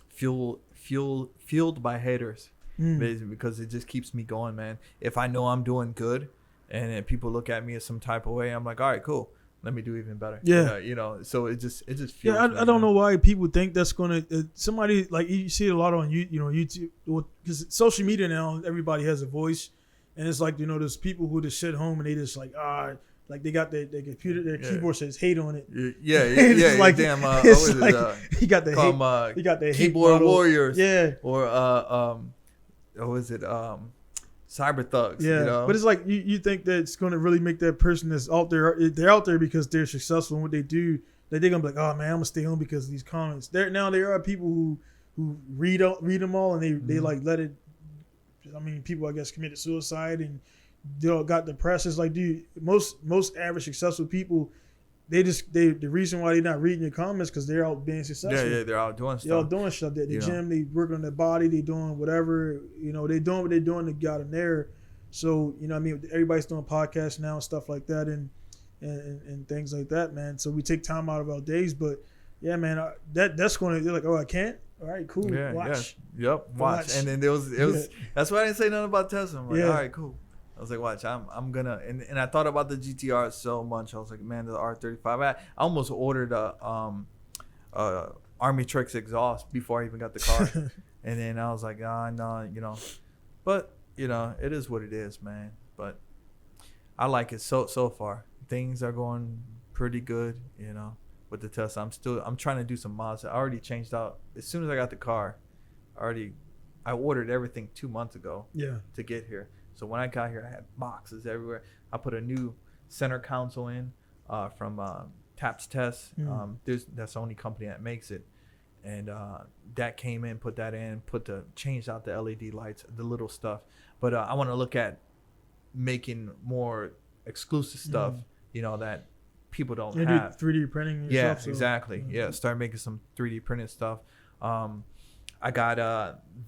fueled by haters, basically, because it just keeps me going, man. If I know I'm doing good and people look at me as some type of way, I'm like, all right, cool. Let me do even better. Yeah. You know, so it just feels. Yeah, I don't know why people think that's going to, somebody, like you see it a lot on YouTube, because social media now, everybody has a voice. And it's like, you know, there's people who just sit home and they just like they got their computer, their keyboard says hate on it. Yeah. Like, damn, it's like, he got the hate. He got the keyboard hate warriors. Yeah. Or, what is it? Cyber thugs. Yeah, you know? But it's like you think that it's going to really make that person that's out there. They're out there because they're successful in what they do. That they're gonna be like, oh man, I'm gonna stay home because of these comments. There are people who read them all and they like let it. I mean, people I guess committed suicide and they all got depressed. It's like, dude, most average successful people, the reason why they're not reading your comments because they're out being successful. Yeah, they're out doing stuff. They're out doing stuff. At the gym, they working on their body. They doing whatever. They doing what they're doing to get in there. So what I mean, everybody's doing podcasts now and stuff like that, and things like that, man. So we take time out of our days, but yeah, man, that's going to. They're like, oh, I can't. All right, cool. Yeah, watch. Yeah. Yep, watch. And then it was. That's why I didn't say nothing about Tesla. I'm like, all right, cool. I was like, watch, I'm gonna, and I thought about the GTR so much. I was like, man, the R35. I almost ordered a Army Tricks exhaust before I even got the car, and then I was like, no, but it is what it is, man. But I like it so far. Things are going pretty good, with the Tesla. I'm trying to do some mods. I already changed out as soon as I got the car. I ordered everything 2 months ago. Yeah. To get here. So when I got here, I had boxes everywhere. I put a new center console in from Taps Test. That's the only company that makes it, and that came in, put that in, changed out the LED lights, the little stuff. But I want to look at making more exclusive stuff, that people don't have. 3D printing. Yeah, stuff, exactly. Mm-hmm. Yeah, start making some 3D printed stuff. I got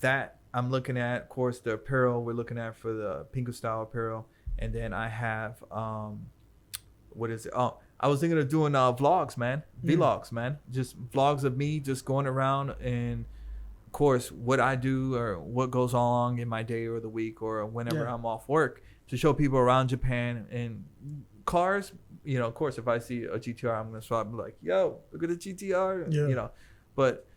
that. I'm looking at, of course, the apparel we're looking at for the Pinku Style apparel. And then I have, what is it? Oh, I was thinking of doing vlogs, man. Vlogs, man. Just vlogs of me just going around and, of course, what I do or what goes on in my day or the week or whenever I'm off work to show people around Japan. And cars, of course, if I see a GTR, I'm going to swap and be like, yo, look at the GTR, But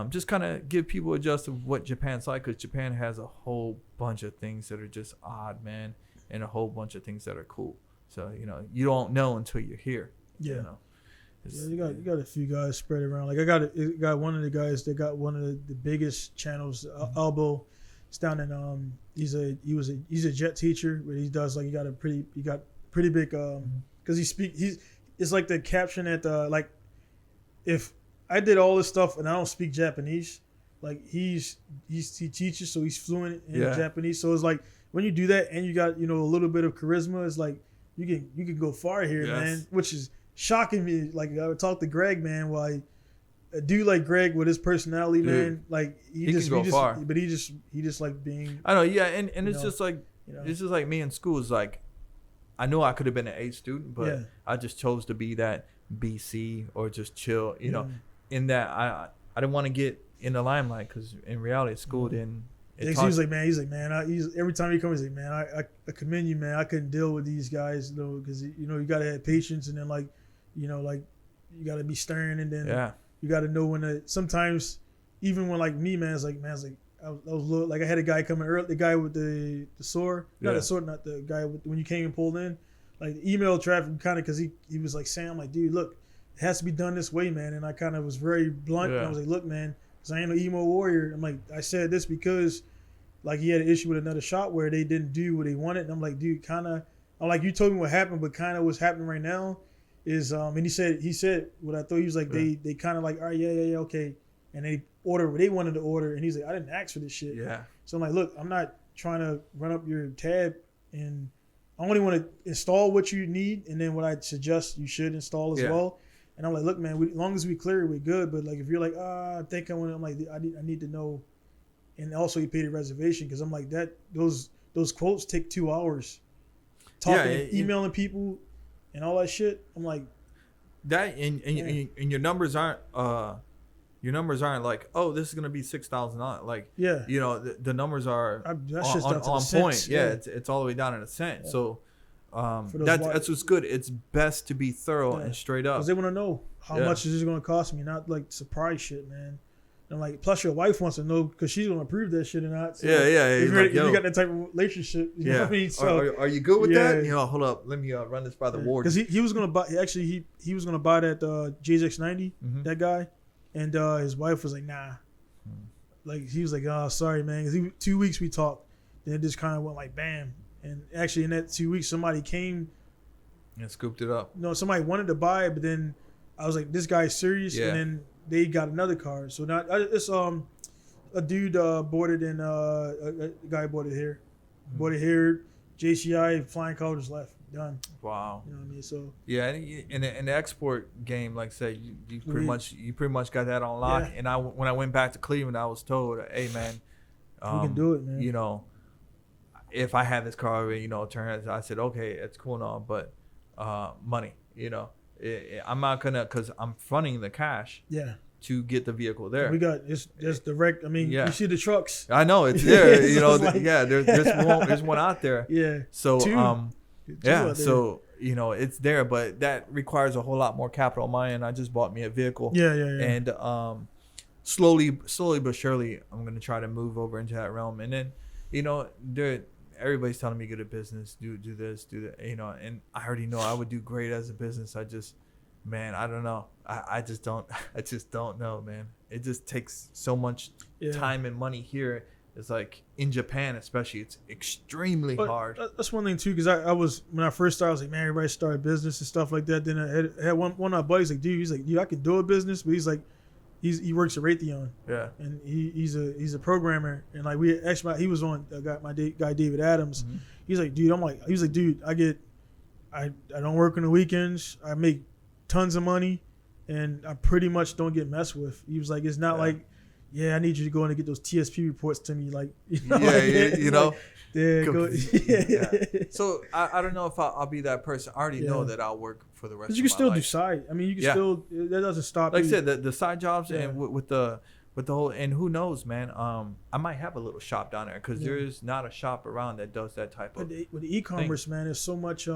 just kind of give people a gist of what Japan's like, because Japan has a whole bunch of things that are just odd, man, and a whole bunch of things that are cool. So you don't know until you're here. Yeah, you got a few guys spread around. Like I got one of the guys that got one of the biggest channels, Elbow. It's down in he's a jet teacher, but he does like he got pretty big because it's like the caption at like if I did all this stuff and I don't speak Japanese. Like he teaches, so he's fluent in Japanese. So it's like when you do that and you got a little bit of charisma, it's like you can go far here, man. Which is shocking me. Like I would talk to Greg, man. Why a dude like Greg with his personality, man, like he just can go far. But he just like being. I know, yeah, and it's just like it's just like me in school. It's like I knew I could have been an A student, but I just chose to be that BC or just chill, in that I didn't want to get in the limelight because in reality school didn't. He's like, man, every time he comes, he's like, man, I commend you, man. I couldn't deal with these guys, because you gotta have patience, and then like you gotta be stern, and then you gotta know when to. Sometimes even when like me, man, it's like I was little, like I had a guy coming early, the guy with the sword, not the sword, not the guy with when you came and pulled in, like the email traffic, kind of because he was like saying, I'm like, dude, look. It has to be done this way, man. And I kind of was very blunt. And I was like, look, man, because I ain't no emo warrior. I'm like, I said this because like he had an issue with another shop where they didn't do what they wanted. And I'm like, dude, kind of, I'm like, you told me what happened, but kind of what's happening right now is, and he said what I thought. He was like, they kind of like, all right, yeah, okay. And they ordered what they wanted to order. And he's like, I didn't ask for this shit. Yeah. So I'm like, look, I'm not trying to run up your tab, and I only want to install what you need. And then what I suggest you should install as well. And I'm like, look, man, as long as we clear, we're good. But like, if you're like, I think I want, I'm like, I need to know. And also, you paid a reservation because I'm like that. Those quotes take 2 hours. Talking, emailing people, and all that shit. I'm like, that, and your numbers aren't like, oh, this is gonna be $6,000. Like, the numbers are on point. Yeah, it's all the way down in a cent. So. That's what's good. It's best to be thorough and straight up. Because they want to know how much is this going to cost me, not like surprise shit, man. And like, plus your wife wants to know because she's going to approve that shit or not. So if you got that type of relationship, you know what I mean? So, are you good with that? Hold up. Let me run this by the ward. Because he was going to buy, actually, he was going to buy that JX90, that guy. And his wife was like, nah. Like, he was like, oh, sorry, man. Because 2 weeks we talked. Then it just kind of went like, bam. And actually, in that 2 weeks, somebody came and scooped it up. No, somebody wanted to buy it, but then I was like, "This guy's serious." And then they got another car. So now it's a dude boarded in a guy boarded here, JCI flying colors left. done. Wow. You know what I mean? So yeah, in the export game, like I said, you pretty much got that on lock. Yeah. And when I went back to Cleveland, I was told, hey man, we can do it, man. You know, if I had this car already, you know, I said, okay, it's cool and all, but money, you know, I'm not gonna, because I'm fronting the cash. Yeah. To get the vehicle there. We got it's direct. I mean, you see the trucks. I know it's there. So you know, like, there's one out there. Yeah. So Two yeah. So you know it's there, but that requires a whole lot more capital on my end. I just bought me a vehicle. Yeah. And slowly but surely, I'm gonna try to move over into that realm. And then, you know, everybody's telling me get a business, do this, do that. You know, and I already know I would do great as a business. Man, I don't know. I just don't know, man. It just takes so much time and money here. It's like in Japan, especially, it's extremely hard. That's one thing too, because I was, when I first started, I was like, man, everybody started business and stuff like that. Then I had one of my buddies like, dude, I could do a business, but he's like, he works at Raytheon. Yeah. And he's a programmer, and like he was on my guy David Adams. Mm-hmm. He's like, dude, I don't work on the weekends. I make tons of money, and I pretty much don't get messed with. He was like, it's not like, I need you to go in and get those TSP reports to me, like, So I don't know if I'll be that person. I already know that I'll work for the rest of my life. You can still do side. I mean, you can still, that doesn't stop. Like I said, the side jobs and with the whole, and who knows, man, I might have a little shop down there, because there's not a shop around that does that type of with the e-commerce thing. Man, there's so much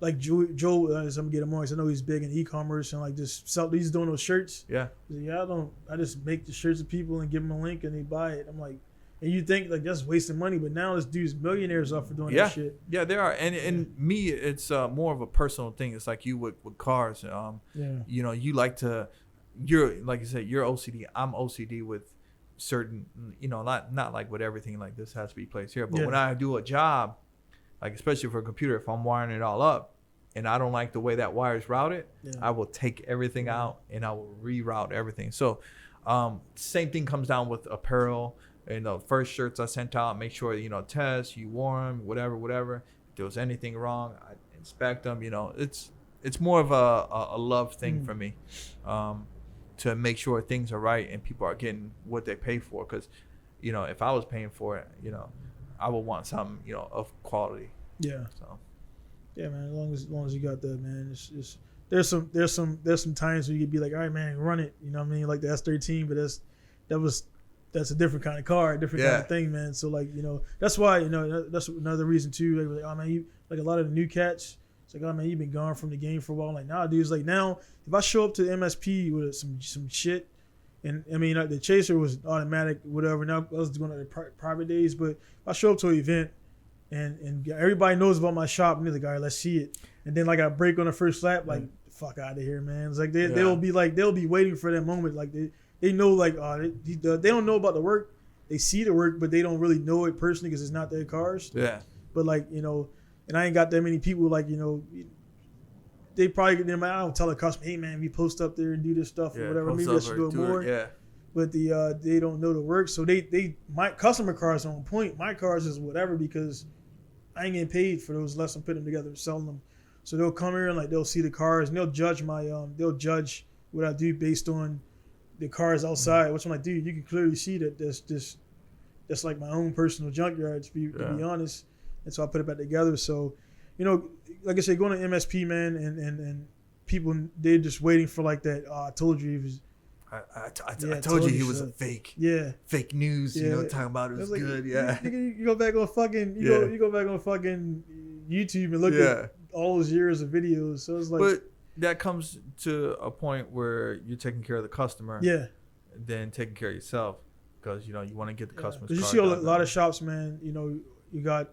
like Joe, as I'm getting more, I know he's big in e-commerce and like just he's doing those shirts. Yeah. I just make the shirts to people and give them a link and they buy it. I'm like, and you think like that's wasting money, but now this dude's millionaires off for doing that shit. Yeah, they are. And me, it's more of a personal thing. It's like you with cars. You know, you like to, you're like you said, you're OCD. I'm OCD with certain, you know, not like with everything like this has to be placed here. But when I do a job, like especially for a computer, if I'm wiring it all up and I don't like the way that wire is routed, I will take everything out and I will reroute everything. So same thing comes down with apparel. You know, first shirts I sent out, make sure, you know, test, you wore them, whatever. If there was anything wrong, I inspect them. You know, it's more of a love thing for me, to make sure things are right and people are getting what they pay for. Because, you know, if I was paying for it, you know, I would want something, you know, of quality. Yeah. So. Yeah, man. As long as you got that, man. It's there's some times where you could be like, all right, man, run it. You know what I mean? Like the S13, but that's a different kind of car, different kind of thing, man. So like, you know, that's why, you know, that's another reason too. Like, oh man, you like a lot of the new cats. It's like, oh man, you've been gone from the game for a while. I'm like, nah, dude. It's like now, if I show up to MSP with some shit, and I mean, like, the chaser was automatic, whatever. Now I was doing it at private days, but if I show up to an event and everybody knows about my shop, and they're like, all right, let's see it. And then like I break on the first lap, like fuck out of here, man. It's like they'll be waiting for that moment, like they know, like, they don't know about the work. They see the work, but they don't really know it personally because it's not their cars. Yeah. But like, you know, and I ain't got that many people, like, you know, they probably, I don't tell the customer, hey man, we post up there and do this stuff or whatever. Maybe I should do it more. Yeah. But they don't know the work. So my customer cars are on point. My cars is whatever, because I ain't getting paid for those unless I'm putting them together and selling them. So they'll come here and like they'll see the cars and they'll judge what I do based on the cars outside, which I'm like, dude, you can clearly see that that's like my own personal junkyard, to be honest. And so I put it back together. So, you know, like I said, going to MSP, man, and people, they're just waiting for like that. I told you he was. I told you he was a fake. Yeah. Fake news. You know, talking about it was like, good. Yeah. You go back on fucking. You go back on fucking YouTube and look at all those years of videos. So it's like. But that comes to a point where you're taking care of the customer. Yeah. Then taking care of yourself, because you know you want to get the customer's car. You see a lot of shops, man. You know, we got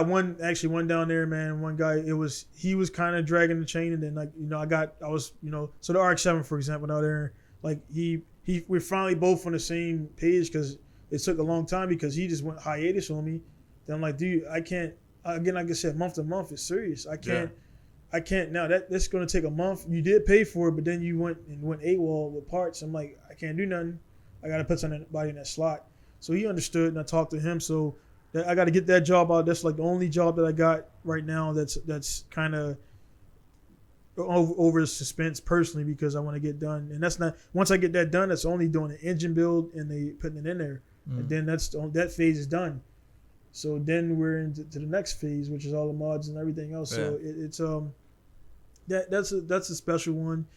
one down there, man. One guy, he was kind of dragging the chain, and then like, you know, so the RX-7, for example, out there, like we're finally both on the same page, because it took a long time because he just went hiatus on me. Then I'm like, dude, I can't. Again, like I said, month to month is serious. I can't now. That's going to take a month. You did pay for it, but then you went AWOL with parts. I'm like, I can't do nothing. I got to put somebody in that slot. So he understood, and I talked to him. So I got to get that job out. That's like the only job that I got right now. That's kind of over suspense personally because I want to get done. And that's not once I get that done. That's only doing the engine build and they putting it in there, and then that phase is done. So then we're into the next phase, which is all the mods and everything else. So it's that's a special one.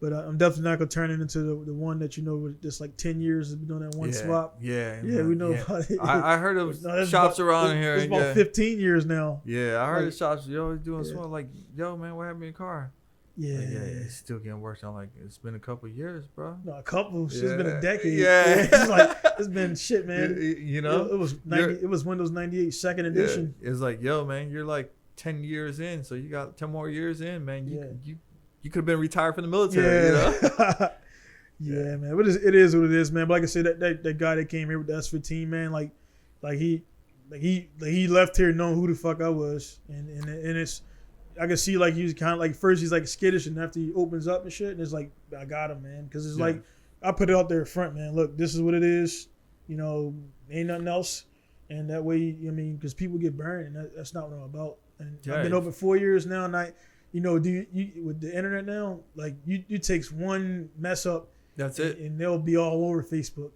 But I'm definitely not gonna turn it into the one that just like 10 years of doing that one swap. Yeah, we know about it. I heard of shops around here. It's about 15 years now. Yeah, I heard of shops. Yo, doing swap. Like, yo, man, what happened to your car? Yeah, like, it's still getting worse. I'm like, it's been a couple of years, bro. No, a couple. It's been a decade. Yeah, it's like it's been shit, man. It was 90. It was Windows 98 second edition. It's like, yo, man, you're like 10 years in, so you got 10 more years in, man. You could have been retired from the military. Yeah, man. But it is what it is, man. But like I said, that guy that came here with the S15, man, like he left here knowing who the fuck I was, and it's I can see like he was kind of like first he's like skittish, and after he opens up and shit, and it's like I got him, man, because it's like I put it out there front, man. Look, this is what it is. Ain't nothing else, and that way, because people get burned, and that's not what I'm about. And I've been open 4 years now, and do you with the internet now? Like you takes one mess up, that's it, and they'll be all over Facebook,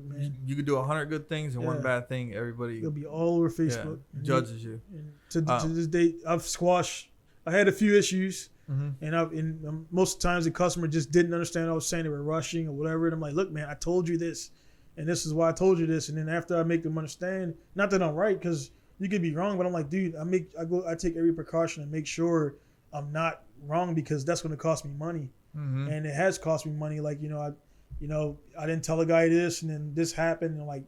man. You could do 100 good things and one bad thing. They'll be all over Facebook. Judges you. And to this day, I've squashed. I had a few issues, and most times the customer just didn't understand what I was saying. They were rushing or whatever, and I'm like, look, man, I told you this, and this is why I told you this. And then after I make them understand, not that I'm right, because you could be wrong, but I'm like, dude, I take every precaution and make sure I'm not wrong, because that's going to cost me money, and it has cost me money. Like I didn't tell a guy this, and then this happened, and like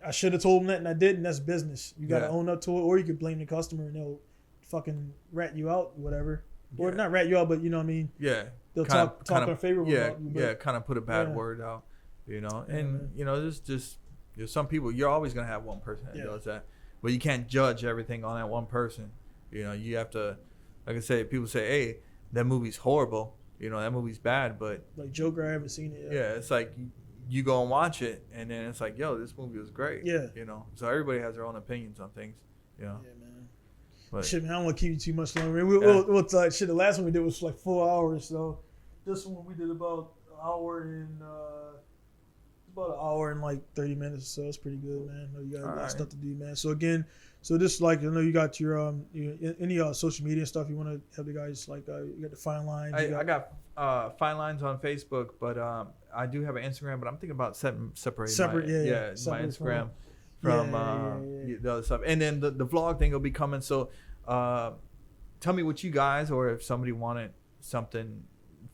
I should have told him that, and I didn't. That's business. You got to own up to it, or you could blame the customer, and they'll fucking rat you out, whatever, or not rat you out, but you know what I mean. Yeah, they'll talk unfavorable about you. Yeah, kind of put a bad word out, and there's just some people. You're always gonna have one person that does that. But you can't judge everything on that one person. You have to, like I say, people say, hey, that movie's horrible. That movie's bad. But like Joker, I haven't seen it yet. Yeah, it's like you go and watch it, and then it's like, yo, this movie was great. Yeah. So everybody has their own opinions on things. Yeah, man. But, shit, man, I don't want to keep you too much longer. We'll talk. Shit, the last one we did was like 4 hours. So this one we did about an hour and like 30 minutes, so it's pretty good, man. I know you got a lot of stuff to do, man. So again, this like I know you got your any social media stuff you want to have the guys like you got the Fine Lines. I got Fine Lines on Facebook, but I do have an Instagram, but I'm thinking about separating my Instagram from the other stuff, and then the vlog thing will be coming. So tell me what you guys, or if somebody wanted something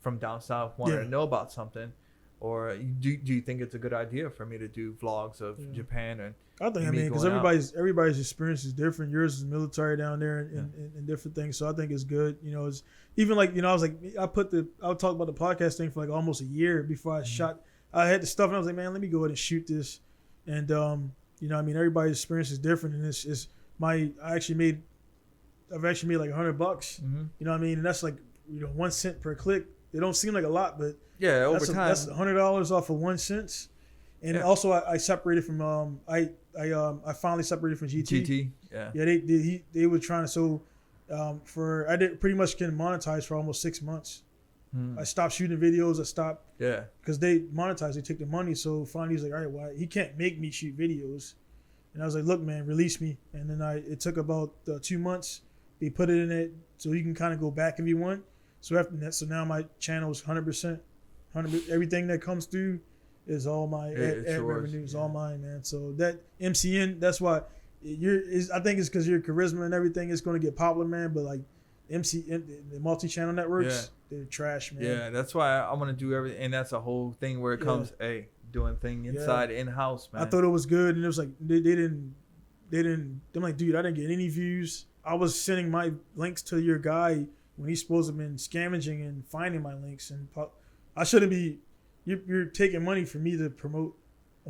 from down south, wanted to know about something. Or do you think it's a good idea for me to do vlogs of Japan? And I think because everybody's experience is different. Yours is military down there and different things, so I think it's good. It's even like I was like I would talk about the podcast thing for like almost a year before I shot. I had the stuff and I was like, man, let me go ahead and shoot this. And everybody's experience is different, and I've actually made like $100. You know what I mean? And that's like 1 cent per click. It don't seem like a lot, but over time, that's $100 off of 1 cent. And also, I separated from I finally separated from GT. They were trying to I did pretty much getting monetized for almost 6 months. I stopped shooting videos. I stopped because they monetized. They took the money. So finally, he's like, all right, well, he can't make me shoot videos. And I was like, look, man, release me. And then it took about 2 months. They put it in it so you can kind of go back if you want. So after that, now my channel is 100%. Everything that comes through is all my ad revenue is all mine, man. So that MCN, that's why I think it's because your charisma and everything is going to get popular, man. But like the multi-channel networks, they're trash, man. Yeah, that's why I want to do everything, and that's a whole thing where it comes, doing thing inside in-house, man. I thought it was good, and it was like they didn't. I'm like, dude, I didn't get any views. I was sending my links to your guy when he's supposed to have been scavenging and finding my links, and I shouldn't be. You're taking money for me to promote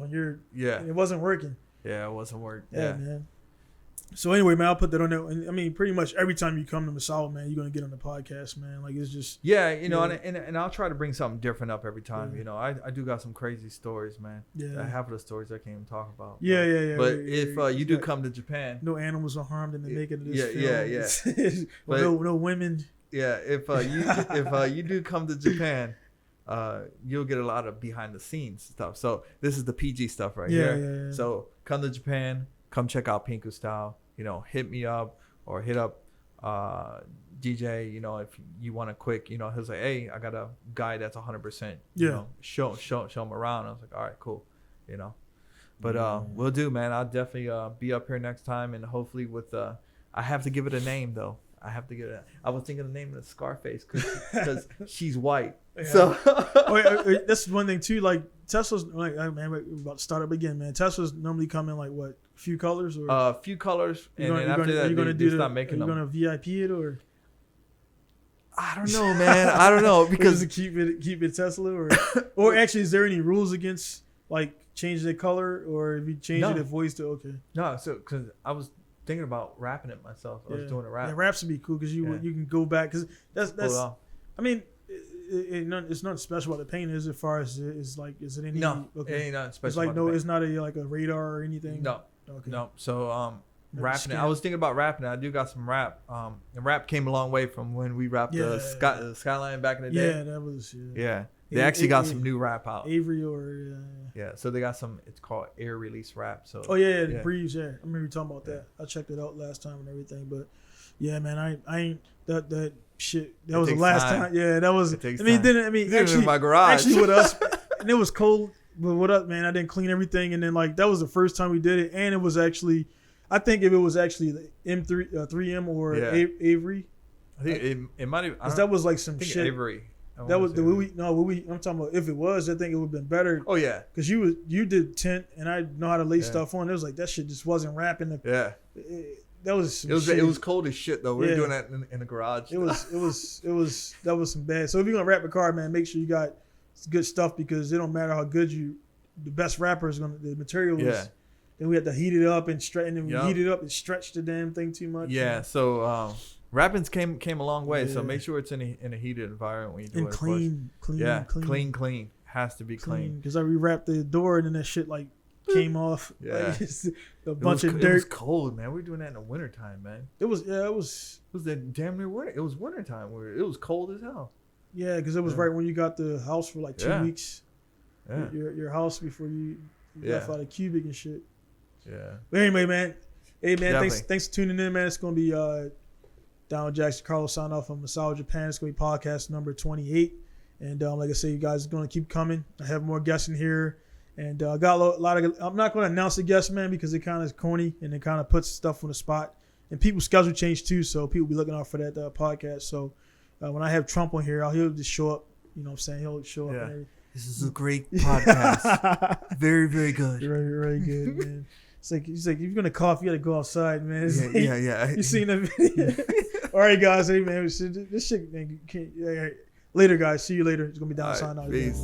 on your. Yeah. And it wasn't working. Yeah, it wasn't working. Yeah, man. So anyway, man, I'll put that on there. And I mean, pretty much every time you come to Massawa, man, you're gonna get on the podcast, man. Like it's just and I'll try to bring something different up every time. Yeah. I do got some crazy stories, man. Yeah. Half of the stories I can't even talk about. Yeah. But if you do come to Japan, no animals are harmed in the making of this film. Yeah. But no women. Yeah, if you do come to Japan, you'll get a lot of behind the scenes stuff. So this is the PG stuff right here. Yeah. So come to Japan, come check out Pinku Style. Hit me up or hit up DJ. If you want a quick, he'll say, hey, I got a guy that's 100%. Show him around. I was like, all right, cool. But we'll do, man. I'll definitely be up here next time, and hopefully with I have to give it a name though. I was thinking the name of the Scarface because she's white. Yeah. So that's one thing too. Like Tesla's, like, man, we're about to start up again, man. Tesla's normally come in like what, a few colors or a few colors, and then after that, they stop making them. Are you gonna VIP it or? I don't know, man. I don't know because keep it Tesla or actually, is there any rules against like changing the color or if you change the voice to okay? No, so because I was thinking about rapping it myself. I was doing a rap. Yeah, raps would be cool because you can go back because that's. I mean, it's nothing special about the paint. As far as is it any? No, it ain't nothing special. It's like it's not a radar or anything. No, okay. No. So rapping it. I was thinking about rapping it. I do got some rap. And rap came a long way from when we rapped the Skyline back in the day. Yeah, that was. Yeah. They actually got some new rap out. Avery or so they got some. It's called air release rap. So the Breeze. Yeah, I remember you talking about that. I checked it out last time and everything. But yeah, man, I ain't that shit. That was the last time. Yeah, that was. Actually in my garage. Actually, with us, and it was cold. But what up, man? I didn't clean everything, and then like that was the first time we did it, and it was actually. I think if it was actually the M3 3M or Avery. I think it might have. Because that was like some shit. Avery. That was the I'm talking about. If it was, I think it would have been better. Oh yeah, because you did tint, and I know how to lay stuff on. It was like that shit just wasn't wrapping. That was it was cold as shit though. We were doing that in the garage. It was that was some bad. So if you're gonna wrap a car, man, make sure you got good stuff because it don't matter how good the best wrapper is gonna the material is. Yeah. Then we had to heat it up and straighten. And we heat it up and stretch the damn thing too much. Yeah. So. Rapping's came a long way, so make sure it's in a heated environment when you do it. And clean. Has to be clean. Because I rewrapped the door and then that shit like came off. Yeah, like, a bunch of dirt. It was cold, man. We were doing that in the wintertime, man. It was the damn near winter. It was wintertime where it was cold as hell. Yeah, because it was right when you got the house for like 2 weeks. Yeah. Your house before you left out of cubic and shit. Yeah. But anyway, man. Hey man, thanks for tuning in, man. It's gonna be Down with Jackson, Carlos sign off from Massawa, Japan. It's going to be podcast number 28. And like I say, you guys are going to keep coming. I have more guests in here. And I got a lot of... I'm not going to announce the guests, man, because it kind of is corny and it kind of puts stuff on the spot. And people's schedule change too, so people be looking out for that podcast. So when I have Trump on here, he'll just show up. You know what I'm saying? He'll show up. And this is a great podcast. Very, very good. Very, very good, man. He's like, if you're going to cough, you got to go outside, man. Yeah. You seen that video? All right, guys. Hey, man. This shit, man. Later, guys. See you later. It's going to be down sign out. Peace.